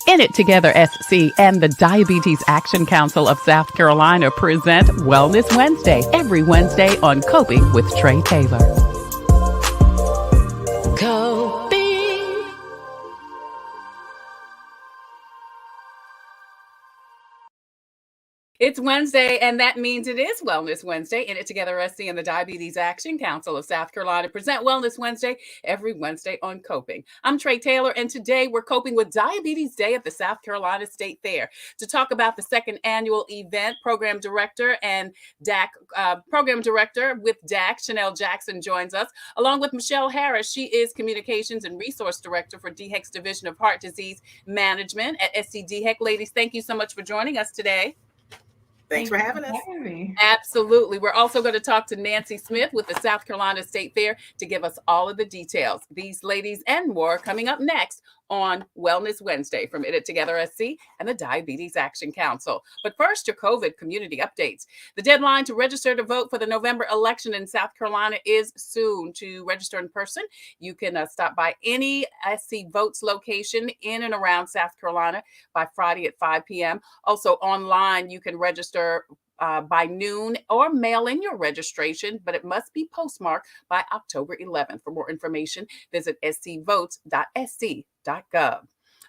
In It Together SC and the Diabetes Action Council of South Carolina present Wellness Wednesday every Wednesday on Coping with Trey Taylor. Coping. It's Wednesday, and that means it is Wellness Wednesday. In It Together SC and the Diabetes Action Council of South Carolina present Wellness Wednesday every Wednesday on Coping. I'm Trey Taylor, and today we're coping with Diabetes Day at the South Carolina State Fair. To talk about the second annual event, Program Director and DAC, Program Director with DAC, Chanel Jackson, joins us, along with Michelle Harris. She is Communications and Resource Director for DHEC's Division of Heart Disease Management at SCDHEC. Ladies, thank you so much for joining us today. Thanks for having us. Absolutely. We're also going to talk to Nancy Smith with the South Carolina State Fair to give us all of the details. These ladies and more coming up next on Wellness Wednesday from It Together SC and the Diabetes Action Council. But first, your COVID community updates. The deadline to register to vote for the November election in South Carolina is soon. To register in person, you can stop by any SC Votes location in and around South Carolina by Friday at 5 p.m. Also online, you can register by noon or mail in your registration, but it must be postmarked by October 11th. For more information, visit scvotes.sc.gov.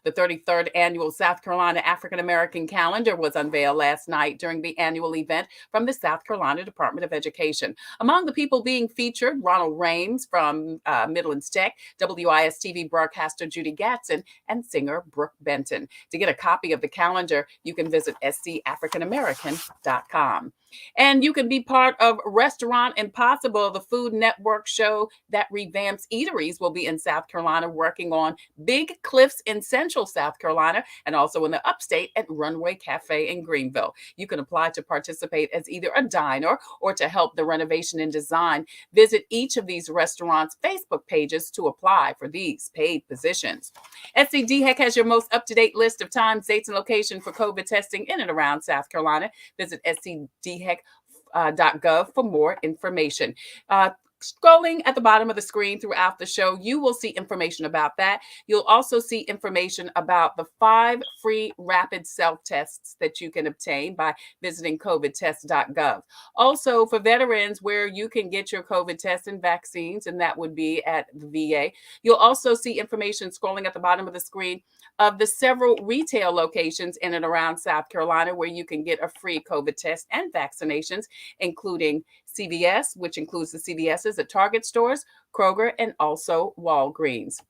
The 33rd annual South Carolina African American Calendar was unveiled last night during the annual event from the South Carolina Department of Education. Among the people being featured, Ronald Rames from Midlands Tech, WIS-TV broadcaster Judy Gatson, and singer Brooke Benton. To get a copy of the calendar, you can visit scafricanamerican.com. And you can be part of Restaurant Impossible, the Food Network show that revamps eateries, will be in South Carolina, working on Big Cliffs in Central South Carolina and also in the upstate at Runway Cafe in Greenville. You can apply to participate as either a diner or to help the renovation and design. Visit each of these restaurants' Facebook pages to apply for these paid positions. SCDHEC has your most up-to-date list of times, dates, and location for COVID testing in and around South Carolina. Visit scdhec.gov for more information. Scrolling at the bottom of the screen throughout the show, you will see information about that. You'll also see information about the 5 free rapid self-tests that you can obtain by visiting covidtest.gov. Also, for veterans, where you can get your COVID tests and vaccines, and that would be at the VA. You'll also see information scrolling at the bottom of the screen of the several retail locations in and around South Carolina where you can get a free COVID test and vaccinations, including CVS, which includes the CVS's at Target stores, Kroger, and also Walgreens.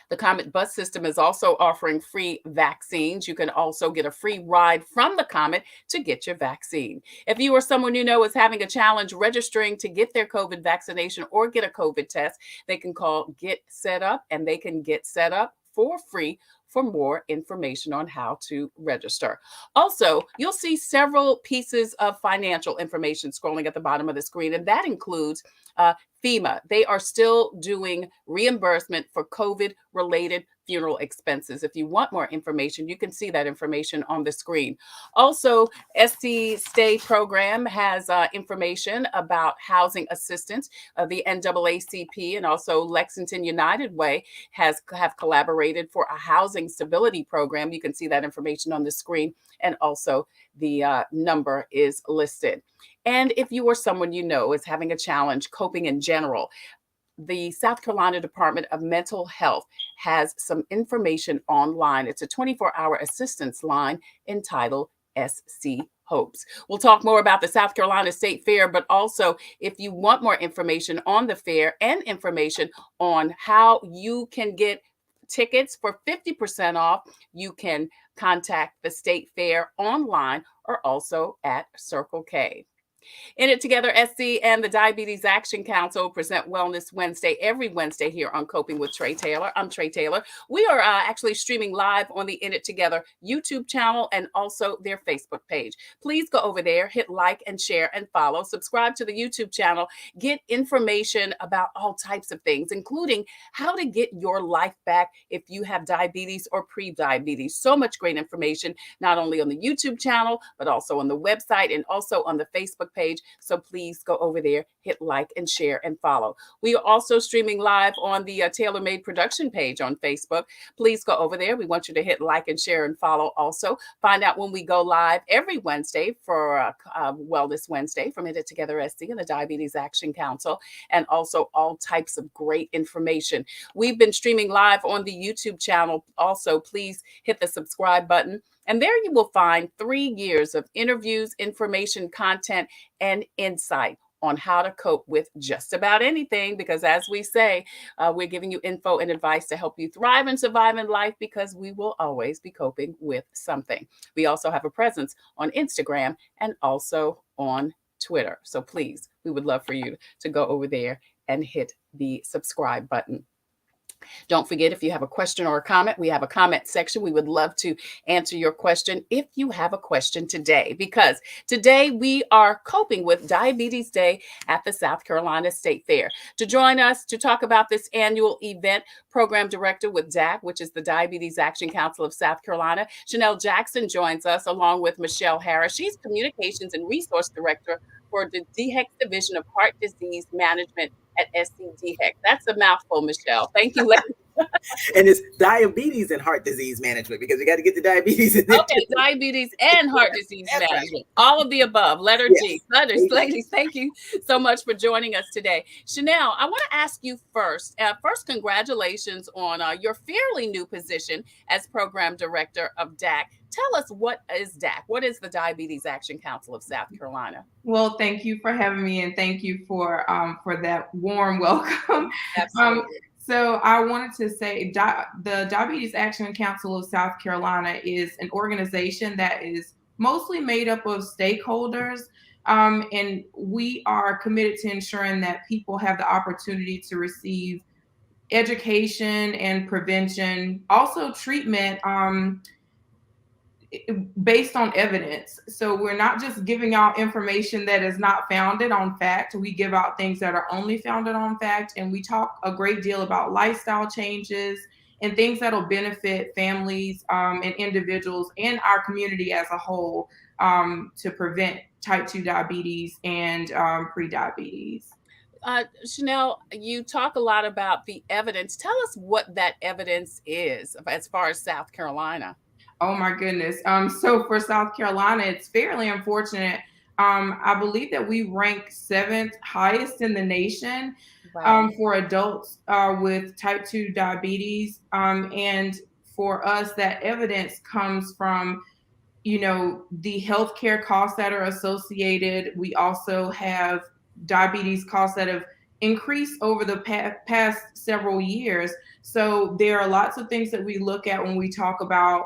The Comet bus system is also offering free vaccines. You can also get a free ride from the Comet to get your vaccine. If you or someone you know is having a challenge registering to get their COVID vaccination or get a COVID test, they can call Get Set Up, and they can get set up for free for more information on how to register. Also, you'll see several pieces of financial information scrolling at the bottom of the screen, and that includes FEMA. They are still doing reimbursement for COVID-related funeral expenses. If you want more information, you can see that information on the screen. Also, SC Stay program has information about housing assistance. The NAACP and also Lexington United Way have collaborated for a housing stability program. You can see that information on the screen, and also the number is listed. And if you or someone you know is having a challenge coping in general, the South Carolina Department of Mental Health has some information online. It's a 24-hour assistance line entitled SC Hopes. We'll talk more about the South Carolina State Fair, but also if you want more information on the fair and information on how you can get tickets for 50% off, you can contact the State Fair online or also at Circle K. In It Together SC and the Diabetes Action Council present Wellness Wednesday every Wednesday here on Coping with Trey Taylor. I'm Trey Taylor. We are actually streaming live on the In It Together YouTube channel and also their Facebook page. Please go over there, hit like and share and follow. Subscribe to the YouTube channel. Get information about all types of things, including how to get your life back if you have diabetes or pre-diabetes. So much great information, not only on the YouTube channel, but also on the website and also on the Facebook Facebook page. So please go over there, hit like and share and follow. We are also streaming live on the Tailor Made production page on Facebook. Please go over there. We want you to hit like and share and follow also. Find out when we go live every Wednesday for Wellness Wednesday from Hit It Together SC and the Diabetes Action Council, and also all types of great information. We've been streaming live on the YouTube channel. Also, please hit the subscribe button. And there you will find 3 years of interviews, information, content, and insight on how to cope with just about anything. Because as we say, we're giving you info and advice to help you thrive and survive in life, because we will always be coping with something. We also have a presence on Instagram and also on Twitter. So please, we would love for you to go over there and hit the subscribe button. Don't forget, if you have a question or a comment, we have a comment section. We would love to answer your question if you have a question today, because today we are coping with Diabetes Day at the South Carolina State Fair. To join us to talk about this annual event, Program Director with DAC, which is the Diabetes Action Council of South Carolina, Chanel Jackson joins us along with Michelle Harris. She's Communications and Resource Director for the DHEC Division of Heart Disease Management at SCDHEC. That's a mouthful, Michelle. Thank you. And it's diabetes and heart disease management, because we got to get the diabetes in there. Okay, diabetes and heart disease That's management. Right. All of the above. Letter Yes. G. Ladies, thank you so much for joining us today. Chanel, I want to ask you first. Congratulations on your fairly new position as Program Director of DAC. Tell us, what is DAC? What is the Diabetes Action Council of South Carolina? Well, thank you for having me, and thank you for that warm welcome. Absolutely. So I wanted to say the Diabetes Action Council of South Carolina is an organization that is mostly made up of stakeholders, and we are committed to ensuring that people have the opportunity to receive education and prevention, also treatment, based on evidence. So we're not just giving out information that is not founded on fact. We give out things that are only founded on fact, and we talk a great deal about lifestyle changes and things that'll benefit families and individuals and our community as a whole, to prevent type 2 diabetes and prediabetes. Chanel, you talk a lot about the evidence. Tell us what that evidence is as far as South Carolina. Oh my goodness. So for South Carolina, it's fairly unfortunate. I believe that we rank 7th highest in the nation. Wow. For adults with type 2 diabetes. And for us, that evidence comes from, the healthcare costs that are associated. We also have diabetes costs that have increased over the past several years. So there are lots of things that we look at when we talk about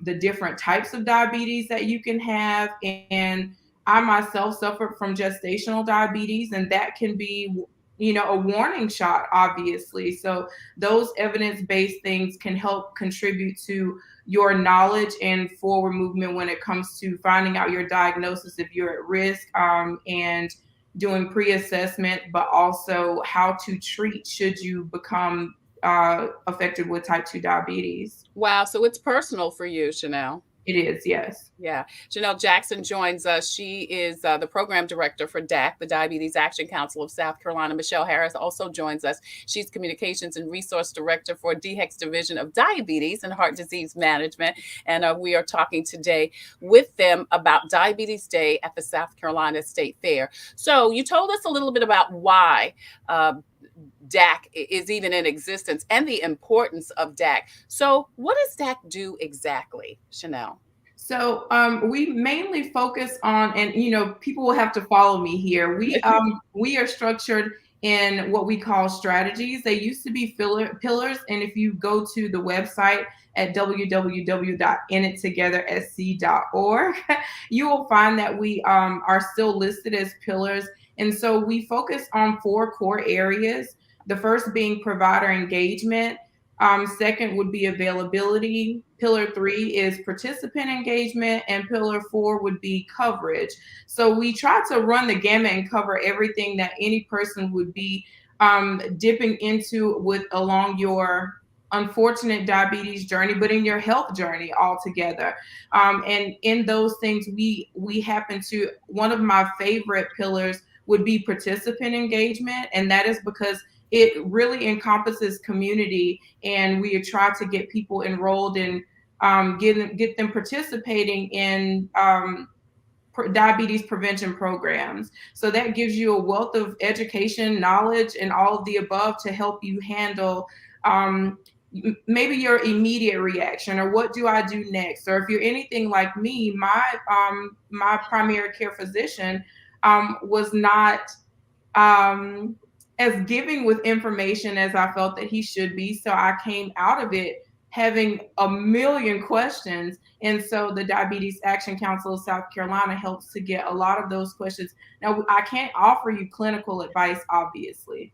the different types of diabetes that you can have. And I myself suffered from gestational diabetes, and that can be, a warning shot, obviously. So those evidence-based things can help contribute to your knowledge and forward movement when it comes to finding out your diagnosis if you're at risk, and doing pre-assessment, but also how to treat should you become affected with type 2 diabetes. Wow. So it's personal for you, Chanel. It is, yes. Yeah. Chanel Jackson joins us. She is the program director for DAC, the Diabetes Action Council of South Carolina. Michelle Harris also joins us. She's communications and resource director for DHEC's Division of Diabetes and Heart Disease Management. And we are talking today with them about Diabetes Day at the South Carolina State Fair. So you told us a little bit about why DAC is even in existence and the importance of DAC. So what does DAC do exactly, Chanel? So we mainly focus on, and people will have to follow me here. We are structured in what we call strategies. They used to be pillars, and if you go to the website at www.inittogethersc.org, you will find that we are still listed as pillars. And so we focus on 4 core areas. The first being provider engagement. Second would be availability. Pillar 3 is participant engagement, and pillar 4 would be coverage. So we try to run the gamut and cover everything that any person would be dipping into along your unfortunate diabetes journey, but in your health journey altogether. And in those things, we happen to, one of my favorite pillars would be participant engagement, and that is because it really encompasses community, and we try to get people enrolled and get them participating in diabetes prevention programs. So that gives you a wealth of education, knowledge, and all of the above to help you handle um, maybe your immediate reaction, or what do I do next? Or if you're anything like me, my primary care physician was not um, as giving with information as I felt that he should be. So I came out of it having a million questions. And so the Diabetes Action Council of South Carolina helps to get a lot of those questions. Now, I can't offer you clinical advice, obviously,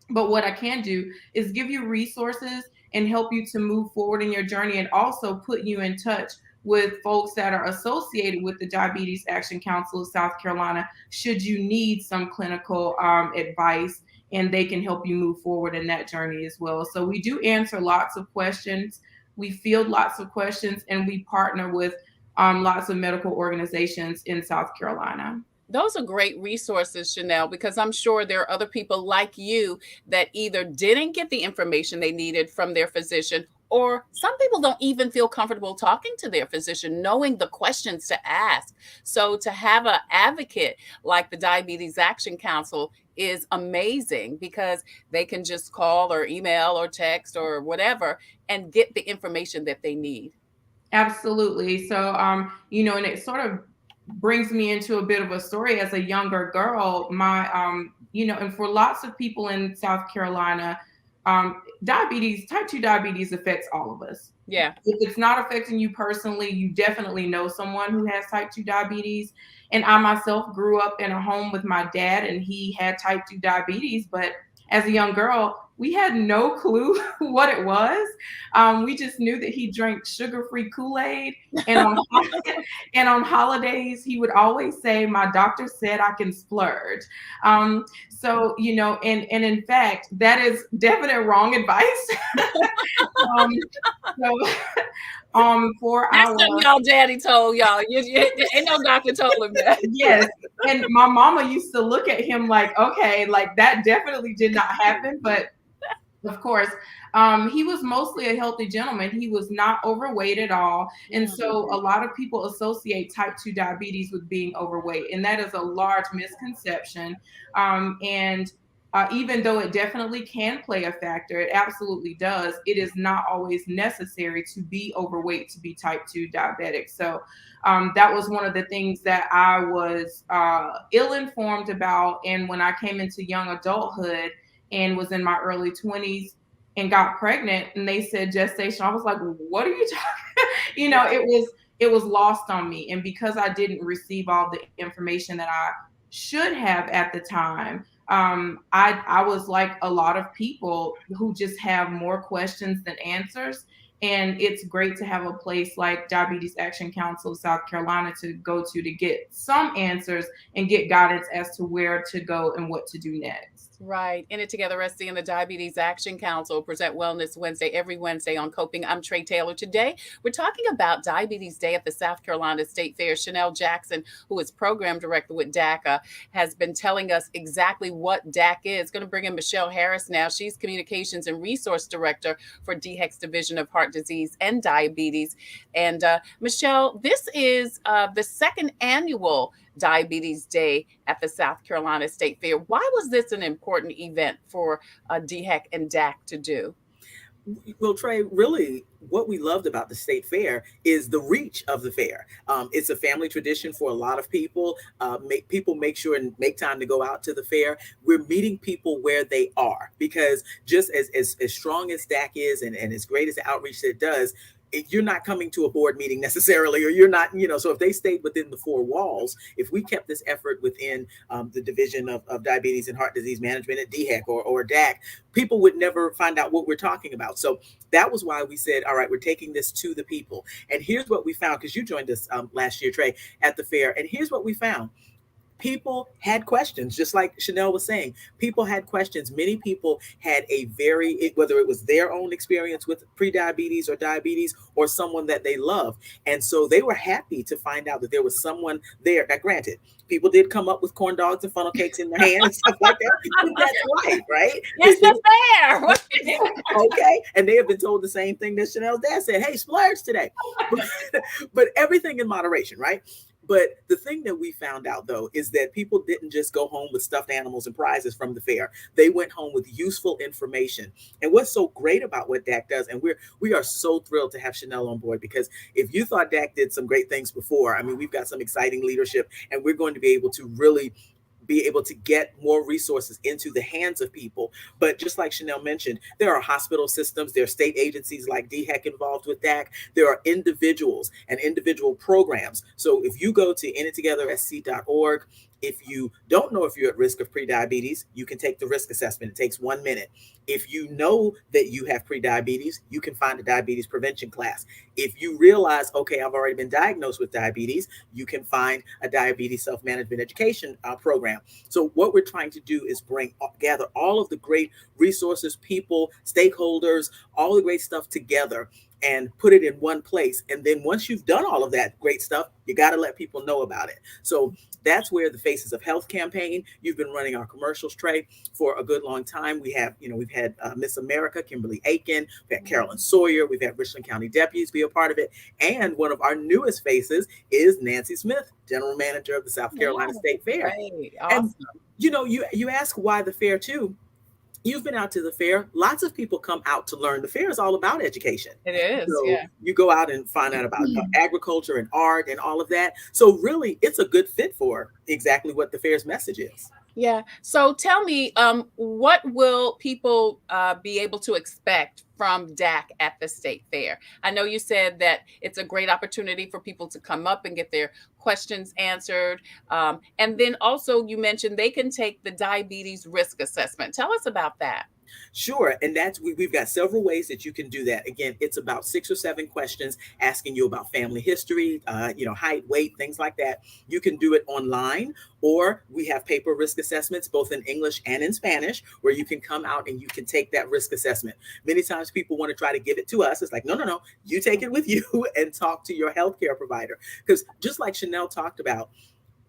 but what I can do is give you resources and help you to move forward in your journey, and also put you in touch with folks that are associated with the Diabetes Action Council of South Carolina should you need some clinical advice, and they can help you move forward in that journey as well. So we do answer lots of questions. We field lots of questions, and we partner with lots of medical organizations in South Carolina. Those are great resources, Chanel, because I'm sure there are other people like you that either didn't get the information they needed from their physician, or some people don't even feel comfortable talking to their physician, knowing the questions to ask. So to have an advocate like the Diabetes Action Council is amazing, because they can just call or email or text or whatever and get the information that they need. Absolutely. So, and it sort of brings me into a bit of a story. As a younger girl, and for lots of people in South Carolina, type 2 diabetes affects all of us. Yeah. If it's not affecting you personally, you definitely know someone who has type 2 diabetes. And I myself grew up in a home with my dad, and he had type 2 diabetes. But as a young girl, we had no clue what it was. We just knew that he drank sugar-free Kool-Aid. And on, and on holidays, he would always say, "My doctor said I can splurge." And in fact, that is definite wrong advice. um, so, for That's our something y'all daddy told y'all. Ain't no doctor told him that. yes, and my mama used to look at him like, okay, like that definitely did not happen. But of course, he was mostly a healthy gentleman. He was not overweight at all. And so a lot of people associate type 2 diabetes with being overweight. And that is a large misconception. And even though it definitely can play a factor, it absolutely does. It is not always necessary to be overweight to be type 2 diabetic. So that was one of the things that I was ill informed about. And when I came into young adulthood and was in my early 20s and got pregnant, and they said gestation, I was like, what are you talking? It was lost on me. And because I didn't receive all the information that I should have at the time, I was like a lot of people who just have more questions than answers. And it's great to have a place like Diabetes Action Council of South Carolina to go to get some answers and get guidance as to where to go and what to do next. Right. In it together, Rusty and the Diabetes Action Council present Wellness Wednesday every Wednesday on Coping. I'm Trey Taylor. Today, we're talking about Diabetes Day at the South Carolina State Fair. Chanel Jackson, who is program director with DACA, has been telling us exactly what DACA is. Going to bring in Michelle Harris now. She's communications and resource director for DHEC's Division of Heart Disease and Diabetes. And Michelle, this is the second annual Diabetes Day at the South Carolina State Fair. Why was this an important event for DHEC and DAC to do? Well, Trey, really, what we loved about the state fair is the reach of the fair. It's a family tradition for a lot of people. People make sure and make time to go out to the fair. We're meeting people where they are, because just as strong as DAC is, and as great as the outreach that it does, you're not coming to a board meeting necessarily, or you're not, so if they stayed within the four walls, if we kept this effort within the Division of Diabetes and Heart Disease Management at DHEC or DAC, people would never find out what we're talking about. So that was why we said, all right, we're taking this to the people. And here's what we found, because you joined us last year, Trey, at the fair. And here's what we found. People had questions, just like Chanel was saying. People had questions. Many people had a whether it was their own experience with prediabetes or diabetes or someone that they love. And so they were happy to find out that there was someone there. Now, granted, people did come up with corn dogs and funnel cakes in their hand and stuff like that. But that's life, right? It's the fair. Okay. And they have been told the same thing that Chanel's dad said, hey, splurge today. But everything in moderation, right? But the thing that we found out, though, is that people didn't just go home with stuffed animals and prizes from the fair. They went home with useful information. And what's so great about what DAC does, and we are so thrilled to have Chanel on board, because if you thought DAC did some great things before, I mean, we've got some exciting leadership, and we're going to be able to really be able to get more resources into the hands of people. But just like Chanel mentioned, there are hospital systems, there are state agencies like DHEC involved with DAC. There are individuals and individual programs. So if you go to inittogethersc.org, if you don't know if you're at risk of prediabetes, you can take the risk assessment. It takes 1 minute. If you know that you have prediabetes, you can find a diabetes prevention class. If you realize, okay, I've already been diagnosed with diabetes, you can find a diabetes self-management education program. So what we're trying to do is gather all of the great resources, people, stakeholders, all the great stuff together and put it in one place. And then once you've done all of that great stuff, you got to let people know about it. So that's where the Faces of Health campaign, you've been running our commercials, Trey, for a good long time. We have, we've had Miss America, Kimberly Aiken, we've had Carolyn Sawyer, we've had Richland County deputies be a part of it. And one of our newest faces is Nancy Smith, general manager of the South Carolina State Fair. Great. Awesome. And, you ask why the fair too. You've been out to the fair. Lots of people come out to learn. The fair is all about education. It is. So yeah. You go out and find out about agriculture and art and all of that. So really, it's a good fit for exactly what the fair's message is. Yeah. So tell me, what will people be able to expect from DAC at the State Fair? I know you said that it's a great opportunity for people to come up and get their questions answered. And then also you mentioned they can take the diabetes risk assessment. Tell us about that. Sure. And we've got several ways that you can do that. Again, it's about 6 or 7 questions asking you about family history, height, weight, things like that. You can do it online, or we have paper risk assessments, both in English and in Spanish, where you can come out and you can take that risk assessment. Many times people want to try to give it to us. It's like, no, you take it with you and talk to your healthcare provider. Because just like Chanel talked about,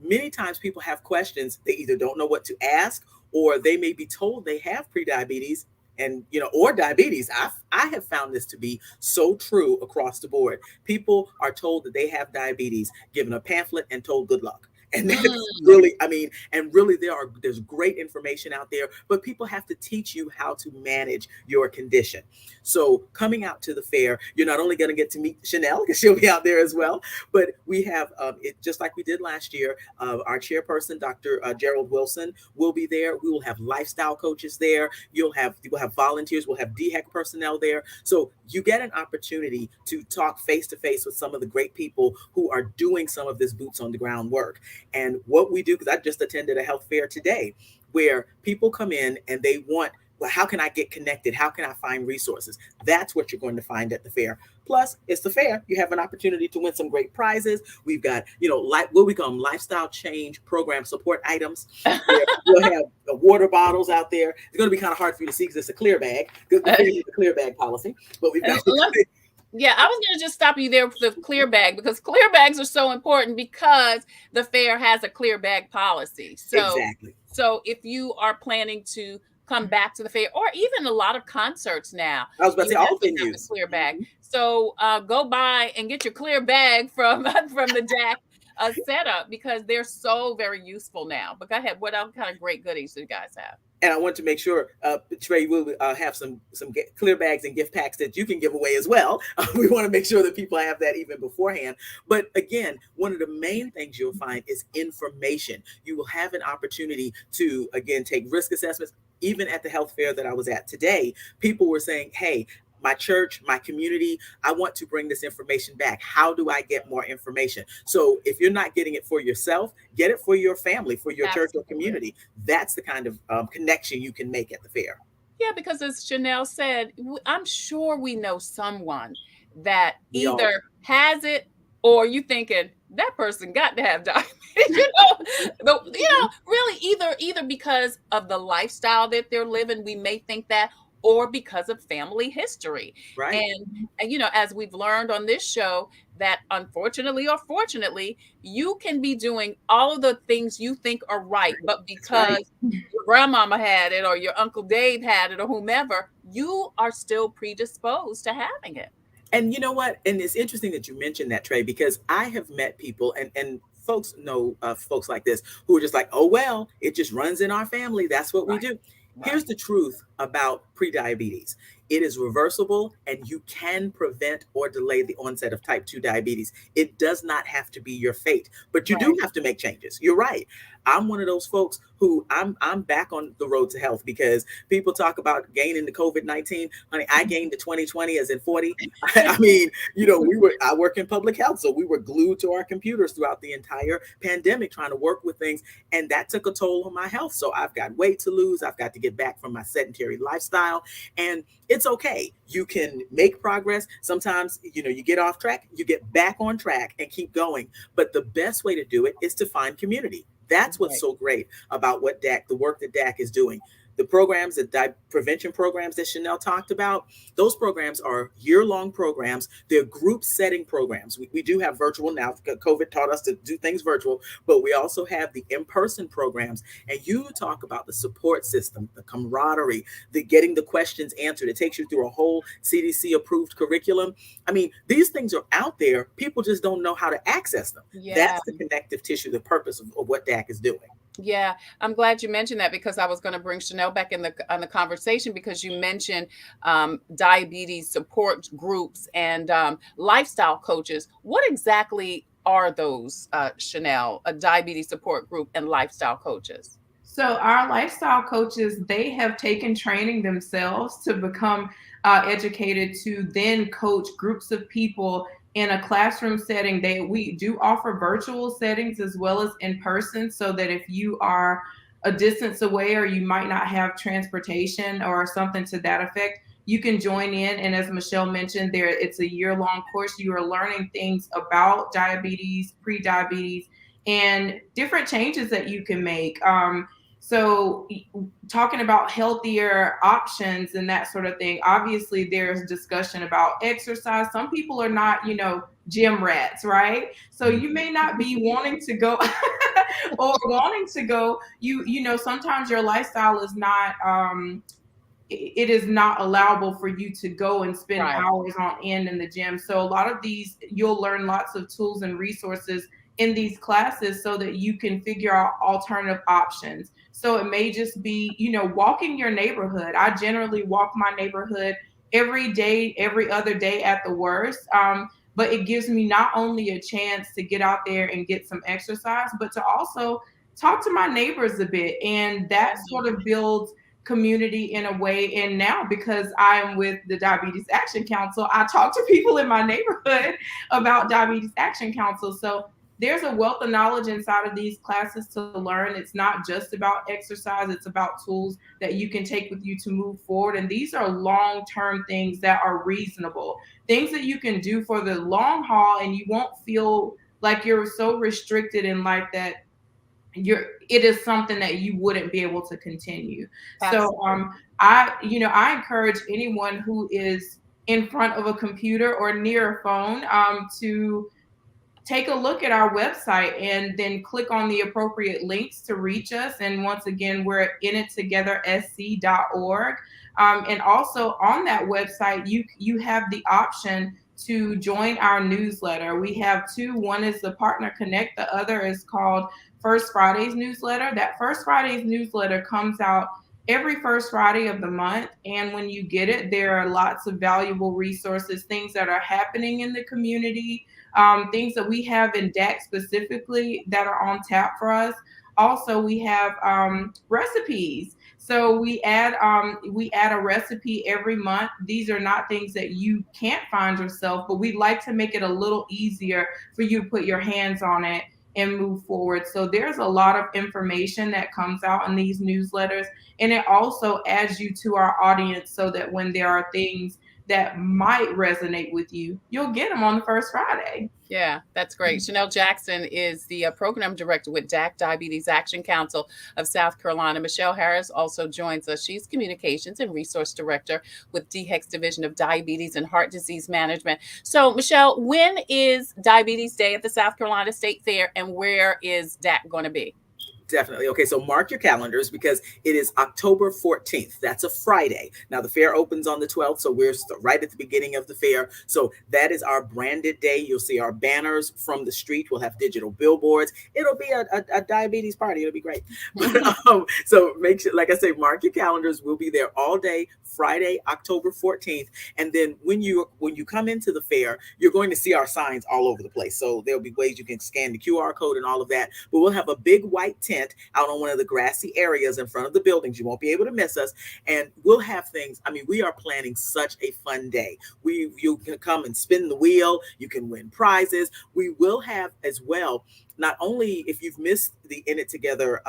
many times people have questions. They either don't know what to ask, or they may be told they have prediabetes and, or diabetes. I have found this to be so true across the board. People are told that they have diabetes, given a pamphlet and told good luck. And that's really, there's great information out there, but people have to teach you how to manage your condition. So coming out to the fair, you're not only going to get to meet Chanel, because she'll be out there as well, but we have, it just like we did last year, our chairperson, Dr. Gerald Wilson, will be there. We will have lifestyle coaches there. We'll have volunteers. We'll have DHEC personnel there. So you get an opportunity to talk face to face with some of the great people who are doing some of this boots on the ground work. And what we do, because I just attended a health fair today where people come in and they want, well, how can I get connected? How can I find resources? That's what you're going to find at the fair. Plus, it's the fair. You have an opportunity to win some great prizes. We've got, what we call them lifestyle change program support items. We'll have water bottles out there. It's going to be kind of hard for you to see because it's a clear bag. The clear bag policy. But we've got... Yeah, I was going to just stop you there with the clear bag, because clear bags are so important because the fair has a clear bag policy. So, exactly. So if you are planning to come back to the fair, or even a lot of concerts now, I was about to say all venues, clear bag. So go by and get your clear bag from the DAC setup, because they're so very useful now. But go ahead, what other kind of great goodies do you guys have? And I want to make sure, Trey, we'll have some clear bags and gift packs that you can give away as well. We want to make sure that people have that even beforehand. But again, one of the main things you'll find is information. You will have an opportunity to, again, take risk assessments. Even at the health fair that I was at today, people were saying, hey, my church, my community, I want to bring this information back. How do I get more information? So if you're not getting it for yourself, get it for your family, for your church or community. That's the kind of connection you can make at the fair. Yeah, because as Chanel said, I'm sure we know someone that either has it, or you thinking, that person got to have diabetes. Really either because of the lifestyle that they're living, we may think that, or because of family history. Right. And as we've learned on this show, that unfortunately or fortunately, you can be doing all of the things you think are right, but That's right. because your grandmama had it or your uncle Dave had it or whomever, you are still predisposed to having it. And you know what? And it's interesting that you mentioned that, Trey, because I have met people and folks know folks like this who are just like, oh, well, it just runs in our family. That's what we Right. do. Here's Right. the truth about prediabetes. It is reversible and you can prevent or delay the onset of type 2 diabetes. It does not have to be your fate, but you do Right. have to make changes. You're right. I'm one of those folks who I'm back on the road to health because people talk about gaining the COVID-19. Honey, I gained the 2020 as in 40. I mean, I work in public health, so we were glued to our computers throughout the entire pandemic trying to work with things, and that took a toll on my health. So I've got weight to lose. I've got to get back from my sedentary lifestyle, and it's okay. You can make progress. Sometimes, you get off track, you get back on track and keep going. But the best way to do it is to find community. That's what's Right. so great about the work that DAC is doing. The programs, prevention programs that Chanel talked about, those programs are year-long programs. They're group setting programs. We do have virtual now. COVID taught us to do things virtual, but we also have the in-person programs. And you talk about the support system, the camaraderie, the getting the questions answered. It takes you through a whole CDC-approved curriculum. I mean, these things are out there. People just don't know how to access them. Yeah. That's the connective tissue, the purpose of what DAC is doing. Yeah, I'm glad you mentioned that because I was going to bring Chanel back in the conversation because you mentioned diabetes support groups and lifestyle coaches. What exactly are those, Chanel? A diabetes support group and lifestyle coaches? So our lifestyle coaches, they have taken training themselves to become educated to then coach groups of people in a classroom setting. We do offer virtual settings as well as in person, so that if you are a distance away or you might not have transportation or something to that effect, you can join in. And as Michelle mentioned, it's a year-long course. You are learning things about diabetes, pre-diabetes, and different changes that you can make. So talking about healthier options and that sort of thing, obviously there's discussion about exercise. Some people are not, gym rats, right? So you may not be wanting to go or wanting to go. Sometimes your lifestyle is not it is not allowable for you to go and spend Right. hours on end in the gym. So a lot of these, you'll learn lots of tools and resources in these classes so that you can figure out alternative options. So it may just be, walking your neighborhood. I generally walk my neighborhood every day, every other day at the worst. But it gives me not only a chance to get out there and get some exercise, but to also talk to my neighbors a bit. And that sort of builds community in a way. And now, because I am with the Diabetes Action Council, I talk to people in my neighborhood about Diabetes Action Council. So there's a wealth of knowledge inside of these classes to learn. It's not just about exercise, it's about tools that you can take with you to move forward. And these are long-term things that are reasonable, things that you can do for the long haul, and you won't feel like you're so restricted in life that it is something that you wouldn't be able to continue. So Absolutely. I encourage anyone who is in front of a computer or near a phone to take a look at our website and then click on the appropriate links to reach us. And once again, we're at inittogethersc.org. And also on that website, you have the option to join our newsletter. We have two. One is the Partner Connect. The other is called First Friday's newsletter. That First Friday's newsletter comes out every first Friday of the month. And when you get it, there are lots of valuable resources, things that are happening in the community, things that we have in DAC specifically that are on tap for us. Also, we have recipes. So we add a recipe every month. These are not things that you can't find yourself, but we'd like to make it a little easier for you to put your hands on it and move forward. So there's a lot of information that comes out in these newsletters, and it also adds you to our audience so that when there are things that might resonate with you, you'll get them on the first Friday. Yeah, that's great. Chanel Jackson is the program director with DAC, Diabetes Action Council of South Carolina. Michelle Harris also joins us. She's communications and resource director with DHEC's Division of Diabetes and Heart Disease Management. So, Michelle, when is Diabetes Day at the South Carolina State Fair, and where is DAC going to be? Definitely. Okay, so mark your calendars because it is October 14th. That's a Friday. Now, the fair opens on the 12th, so we're right at the beginning of the fair. So that is our branded day. You'll see our banners from the street. We'll have digital billboards. It'll be a diabetes party. It'll be great. So make sure, like I say, mark your calendars. We'll be there all day, Friday, October 14th. And then when you come into the fair, you're going to see our signs all over the place. So there'll be ways you can scan the QR code and all of that. But we'll have a big white tent out on one of the grassy areas in front of the buildings. You won't be able to miss us. And we'll have things. I mean, we are planning such a fun day. You can come and spin the wheel. You can win prizes. We will have as well, not only if you've missed the In It Together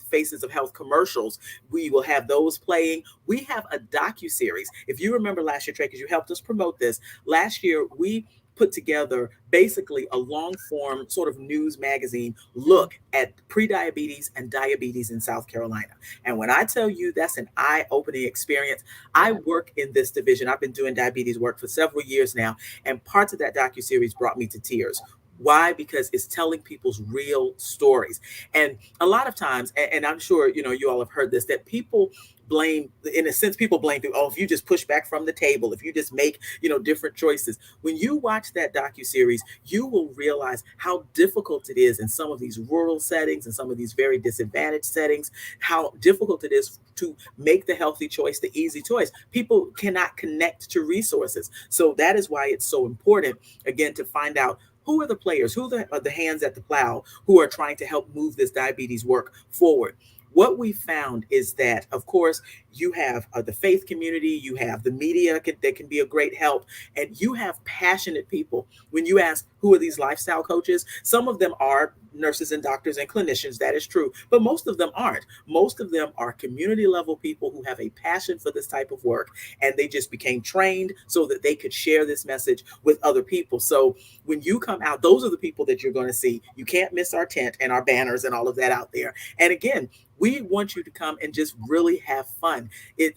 Faces of Health commercials, we will have those playing. We have a docu-series. If you remember last year, Trey, because you helped us promote this, last year we put together basically a long form sort of news magazine look at prediabetes and diabetes in South Carolina. And when I tell you that's an eye-opening experience, I work in this division. I've been doing diabetes work for several years now, and parts of that docuseries brought me to tears. Why? Because it's telling people's real stories. And a lot of times, and I'm sure, you all have heard this, that people blame, in a sense, people blame people. Oh, if you just push back from the table, if you just make, different choices. When you watch that docuseries, you will realize how difficult it is in some of these rural settings and some of these very disadvantaged settings, how difficult it is to make the healthy choice, the easy choice. People cannot connect to resources. So that is why it's so important, again, to find out who are the players, who are the hands at the plow who are trying to help move this diabetes work forward. What we found is that, of course, you have the faith community, you have the media that can be a great help, and you have passionate people. When you ask who are these lifestyle coaches, some of them are nurses and doctors and clinicians, that is true, but most of them aren't. Most of them are community level people who have a passion for this type of work, and they just became trained so that they could share this message with other people. So when you come out, those are the people that you're going to see. You can't miss our tent and our banners and all of that out there. And again, we want you to come and just really have fun. It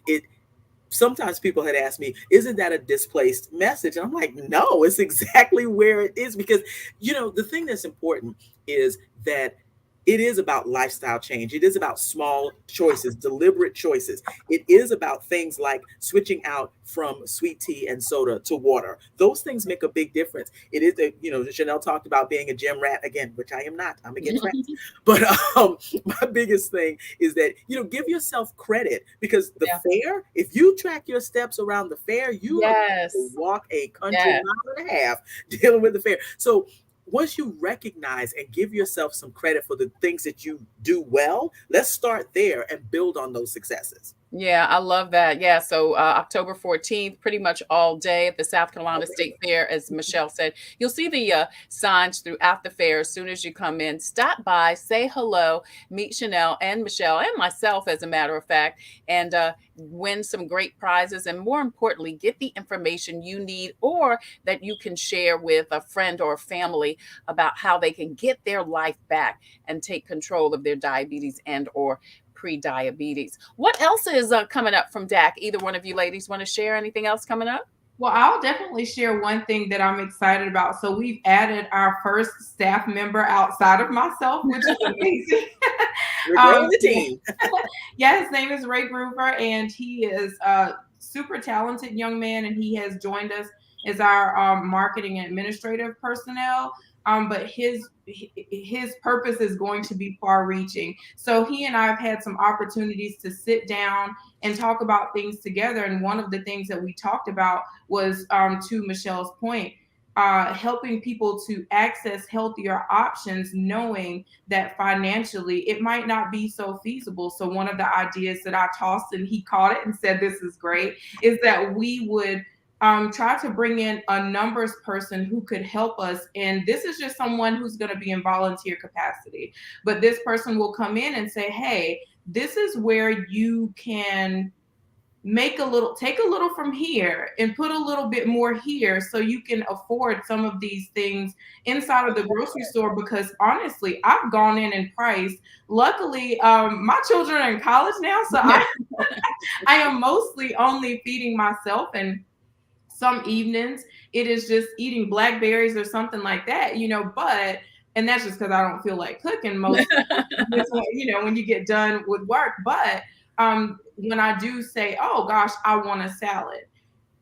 sometimes people had asked me, isn't that a displaced message? And I'm like, no, it's exactly where it is. Because, the thing that's important is that it is about lifestyle change. It is about small choices, deliberate choices. It is about things like switching out from sweet tea and soda to water. Those things make a big difference. It is, Chanel talked about being a gym rat again, which I am not. I'm against rats. But my biggest thing is that, give yourself credit, because the fair, if you track your steps around the fair, you are going to walk a country mile and a half dealing with the fair. So once you recognize and give yourself some credit for the things that you do well, let's start there and build on those successes. Yeah, I love that. Yeah, so October 14th, pretty much all day at the South Carolina State Fair, as Michelle said. You'll see the signs throughout the fair as soon as you come in. Stop by, say hello, meet Chanel and Michelle and myself, as a matter of fact, and win some great prizes. And more importantly, get the information you need or that you can share with a friend or a family about how they can get their life back and take control of their diabetes and or pre-diabetes. What else is coming up from DAC? Either one of you ladies want to share anything else coming up? Well, I'll definitely share one thing that I'm excited about. So we've added our first staff member outside of myself, which is amazing. We're growing the team. Yeah, his name is Ray Groover, and he is a super talented young man, and he has joined us as our marketing and administrative personnel. But his purpose is going to be far-reaching. So he and I have had some opportunities to sit down and talk about things together. And one of the things that we talked about was, to Michelle's point, helping people to access healthier options, knowing that financially it might not be so feasible. So one of the ideas that I tossed, and he caught it and said, "This is great," is that we would try to bring in a numbers person who could help us. And this is just someone who's going to be in volunteer capacity. But this person will come in and say, hey, this is where you can take a little from here and put a little bit more here so you can afford some of these things inside of the grocery store. Because honestly, I've gone in and priced. Luckily, my children are in college now, so I am mostly only feeding myself, and some evenings it is just eating blackberries or something like that, but and that's just because I don't feel like cooking most when you get done with work. But when I do say, oh gosh, I want a salad,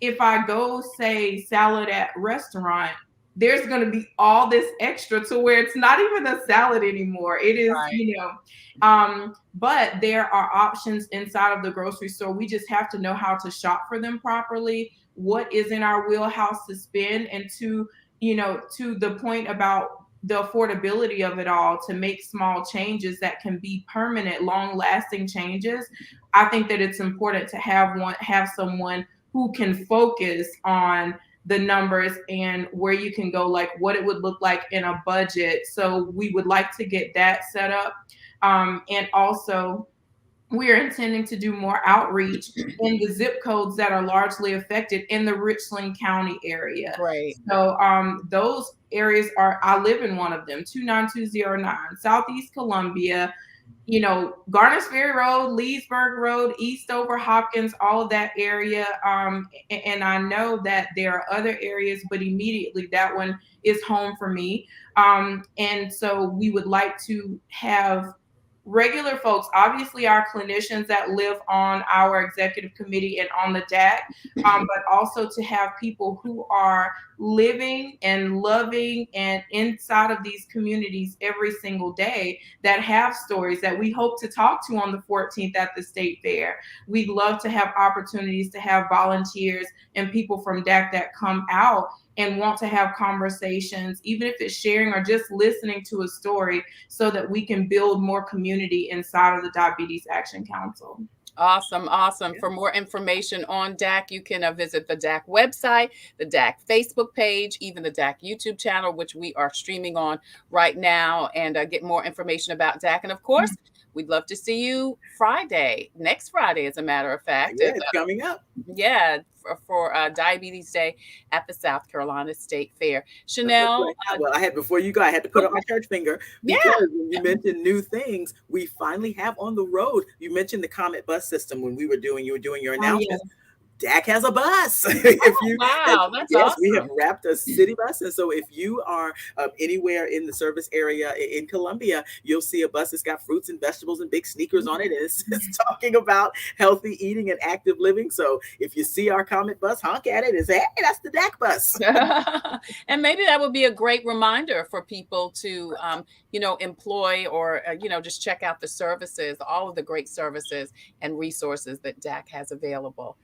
if I go say salad at restaurant, there's going to be all this extra to where it's not even a salad anymore. It is, Right. But there are options inside of the grocery store. We just have to know how to shop for them properly. What is in our wheelhouse to spend, and to the point about the affordability of it all, to make small changes that can be permanent, long lasting changes. I think that it's important to have someone who can focus on the numbers and where you can go, like what it would look like in a budget. So we would like to get that set up. And also, we are intending to do more outreach in the zip codes that are largely affected in the Richland County area. Great. So those areas I live in one of them, 29209, Southeast Columbia, Garners Ferry Road, Leesburg Road, Eastover, Hopkins, all of that area. And I know that there are other areas, but immediately that one is home for me. And so we would like to have regular folks, obviously our clinicians that live on our executive committee and on the DAC, but also to have people who are living and loving and inside of these communities every single day, that have stories that we hope to talk to on the 14th at the state fair. We'd love to have opportunities to have volunteers and people from DAC that come out and want to have conversations, even if it's sharing or just listening to a story, so that we can build more community inside of the Diabetes Action Council. Awesome. Awesome. For more information on DAC, you can visit the DAC website, the DAC Facebook page, even the DAC YouTube channel, which we are streaming on right now, and get more information about DAC. And of course, we'd love to see you next Friday, as a matter of fact. Yeah, it's coming up. Yeah, for Diabetes Day at the South Carolina State Fair. Chanel. Well, before you go, I had to put up my church finger, because when you mentioned new things, we finally have on the road. You mentioned the Comet bus system when you were doing your announcements. DAC has a bus. Wow, that's awesome. We have wrapped a city bus. And so if you are anywhere in the service area in Columbia, you'll see a bus that's got fruits and vegetables and big sneakers on it. And it's talking about healthy eating and active living. So if you see our Comet bus, honk at it and say, hey, that's the DAC bus. And maybe that would be a great reminder for people to, employ or, just check out the services, all of the great services and resources that DAC has available.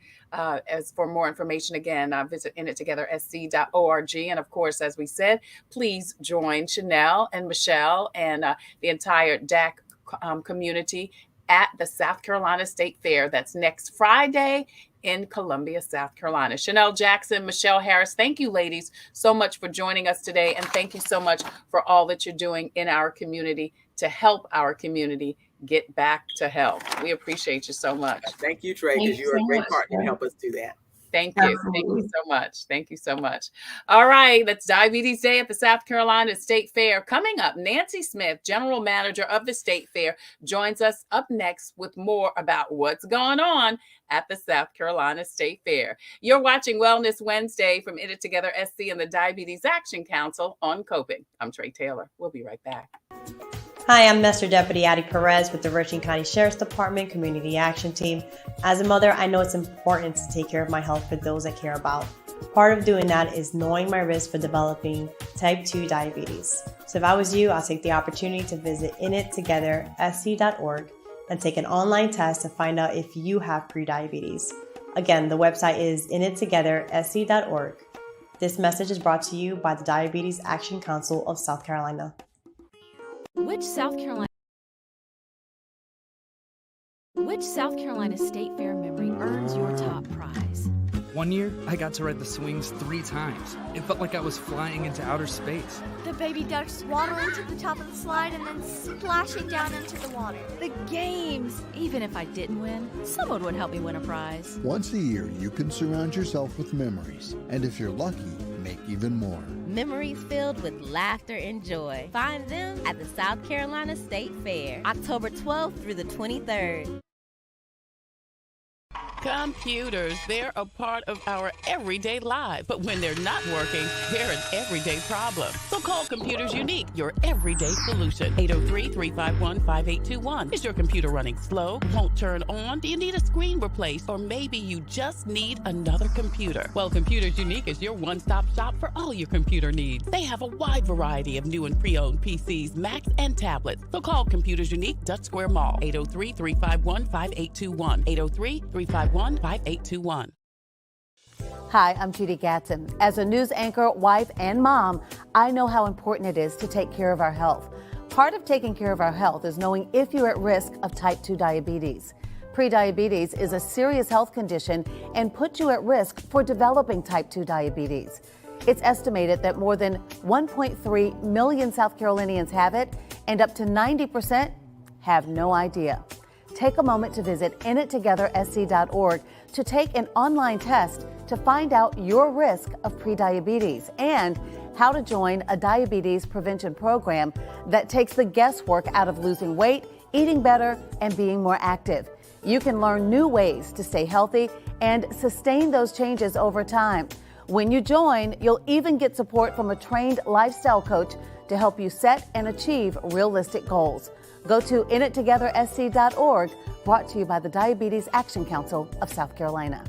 As for more information, again, visit inittogethersc.org. And of course, as we said, please join Chanel and Michelle and the entire DAC community at the South Carolina State Fair. That's next Friday in Columbia, South Carolina. Chanel Jackson, Michelle Harris, thank you, ladies, so much for joining us today. And thank you so much for all that you're doing in our community to help our community get back to health. We appreciate you so much. Thank you, Trey, because you're a great partner to help us do that. Thank you. Absolutely. Thank you so much. Thank you so much. All right. That's Diabetes Day at the South Carolina State Fair. Coming up, Nancy Smith, General Manager of the State Fair, joins us up next with more about what's going on at the South Carolina State Fair. You're watching Wellness Wednesday from In It Together SC and the Diabetes Action Council on Coping. I'm Trey Taylor. We'll be right back. Hi, I'm Master Deputy Addie Perez with the Richland County Sheriff's Department Community Action Team. As a mother, I know it's important to take care of my health for those I care about. Part of doing that is knowing my risk for developing type 2 diabetes. So if I was you, I'll take the opportunity to visit inittogethersc.org and take an online test to find out if you have prediabetes. Again, the website is inittogethersc.org. This message is brought to you by the Diabetes Action Council of South Carolina. Which South Carolina State Fair memory earns your top prize? One year, I got to ride the swings 3 times. It felt like I was flying into outer space. The baby ducks waddling to the top of the slide and then splashing down into the water. The games! Even if I didn't win, someone would help me win a prize. Once a year, you can surround yourself with memories, and if you're lucky, make even more. Memories filled with laughter and joy. Find them at the South Carolina State Fair, October 12th through the 23rd. Computers, they're a part of our everyday life, but when they're not working, they're an everyday problem. So call Computers Unique, your everyday solution. 803-351-5821. Is your computer running slow? Won't turn on? Do you need a screen replaced? Or maybe you just need another computer? Well, Computers Unique is your one-stop shop for all your computer needs. They have a wide variety of new and pre-owned PCs, Macs, and tablets. So call Computers Unique, Dutch Square Mall. 803-351-5821. 803-351-5821. Hi, I'm Judy Gatson. As a news anchor, wife, and mom, I know how important it is to take care of our health. Part of taking care of our health is knowing if you're at risk of type 2 diabetes. Prediabetes is a serious health condition and puts you at risk for developing type 2 diabetes. It's estimated that more than 1.3 million South Carolinians have it, and up to 90% have no idea. Take a moment to visit inittogethersc.org to take an online test to find out your risk of prediabetes and how to join a diabetes prevention program that takes the guesswork out of losing weight, eating better, and being more active. You can learn new ways to stay healthy and sustain those changes over time. When you join, you'll even get support from a trained lifestyle coach to help you set and achieve realistic goals. Go to inittogethersc.org, brought to you by the Diabetes Action Council of South Carolina.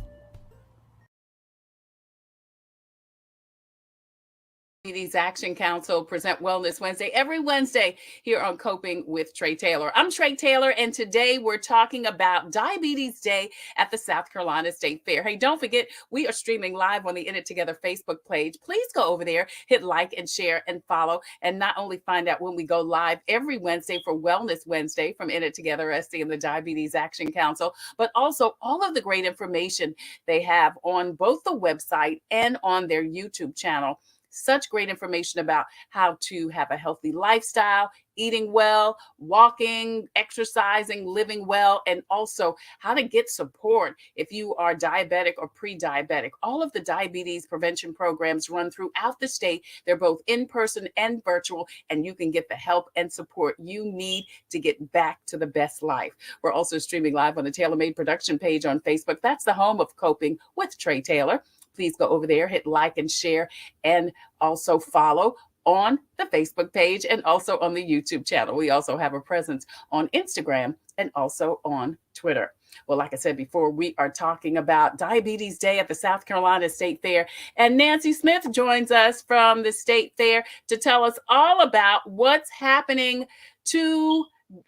Diabetes Action Council present Wellness Wednesday every Wednesday here on Coping with Trey Taylor. I'm Trey Taylor, and today we're talking about Diabetes Day at the South Carolina State Fair. Hey, don't forget, we are streaming live on the In It Together Facebook page. Please go over there, hit like and share and follow, and not only find out when we go live every Wednesday for Wellness Wednesday from In It Together SC and the Diabetes Action Council, but also all of the great information they have on both the website and on their YouTube channel. Such great information about how to have a healthy lifestyle, eating well, walking, exercising, living well, and also how to get support if you are diabetic or pre-diabetic. All of the diabetes prevention programs run throughout the state. They're both in-person and virtual, and you can get the help and support you need to get back to the best life. We're also streaming live on the Tailor Made production page on Facebook. That's the home of Coping with Trey Taylor. Please go over there, hit like and share, and also follow on the Facebook page and also on the YouTube channel. We also have a presence on Instagram and also on Twitter. Well, like I said before, we are talking about Diabetes Day at the South Carolina State Fair. And Nancy Smith joins us from the State Fair to tell us all about what's happening to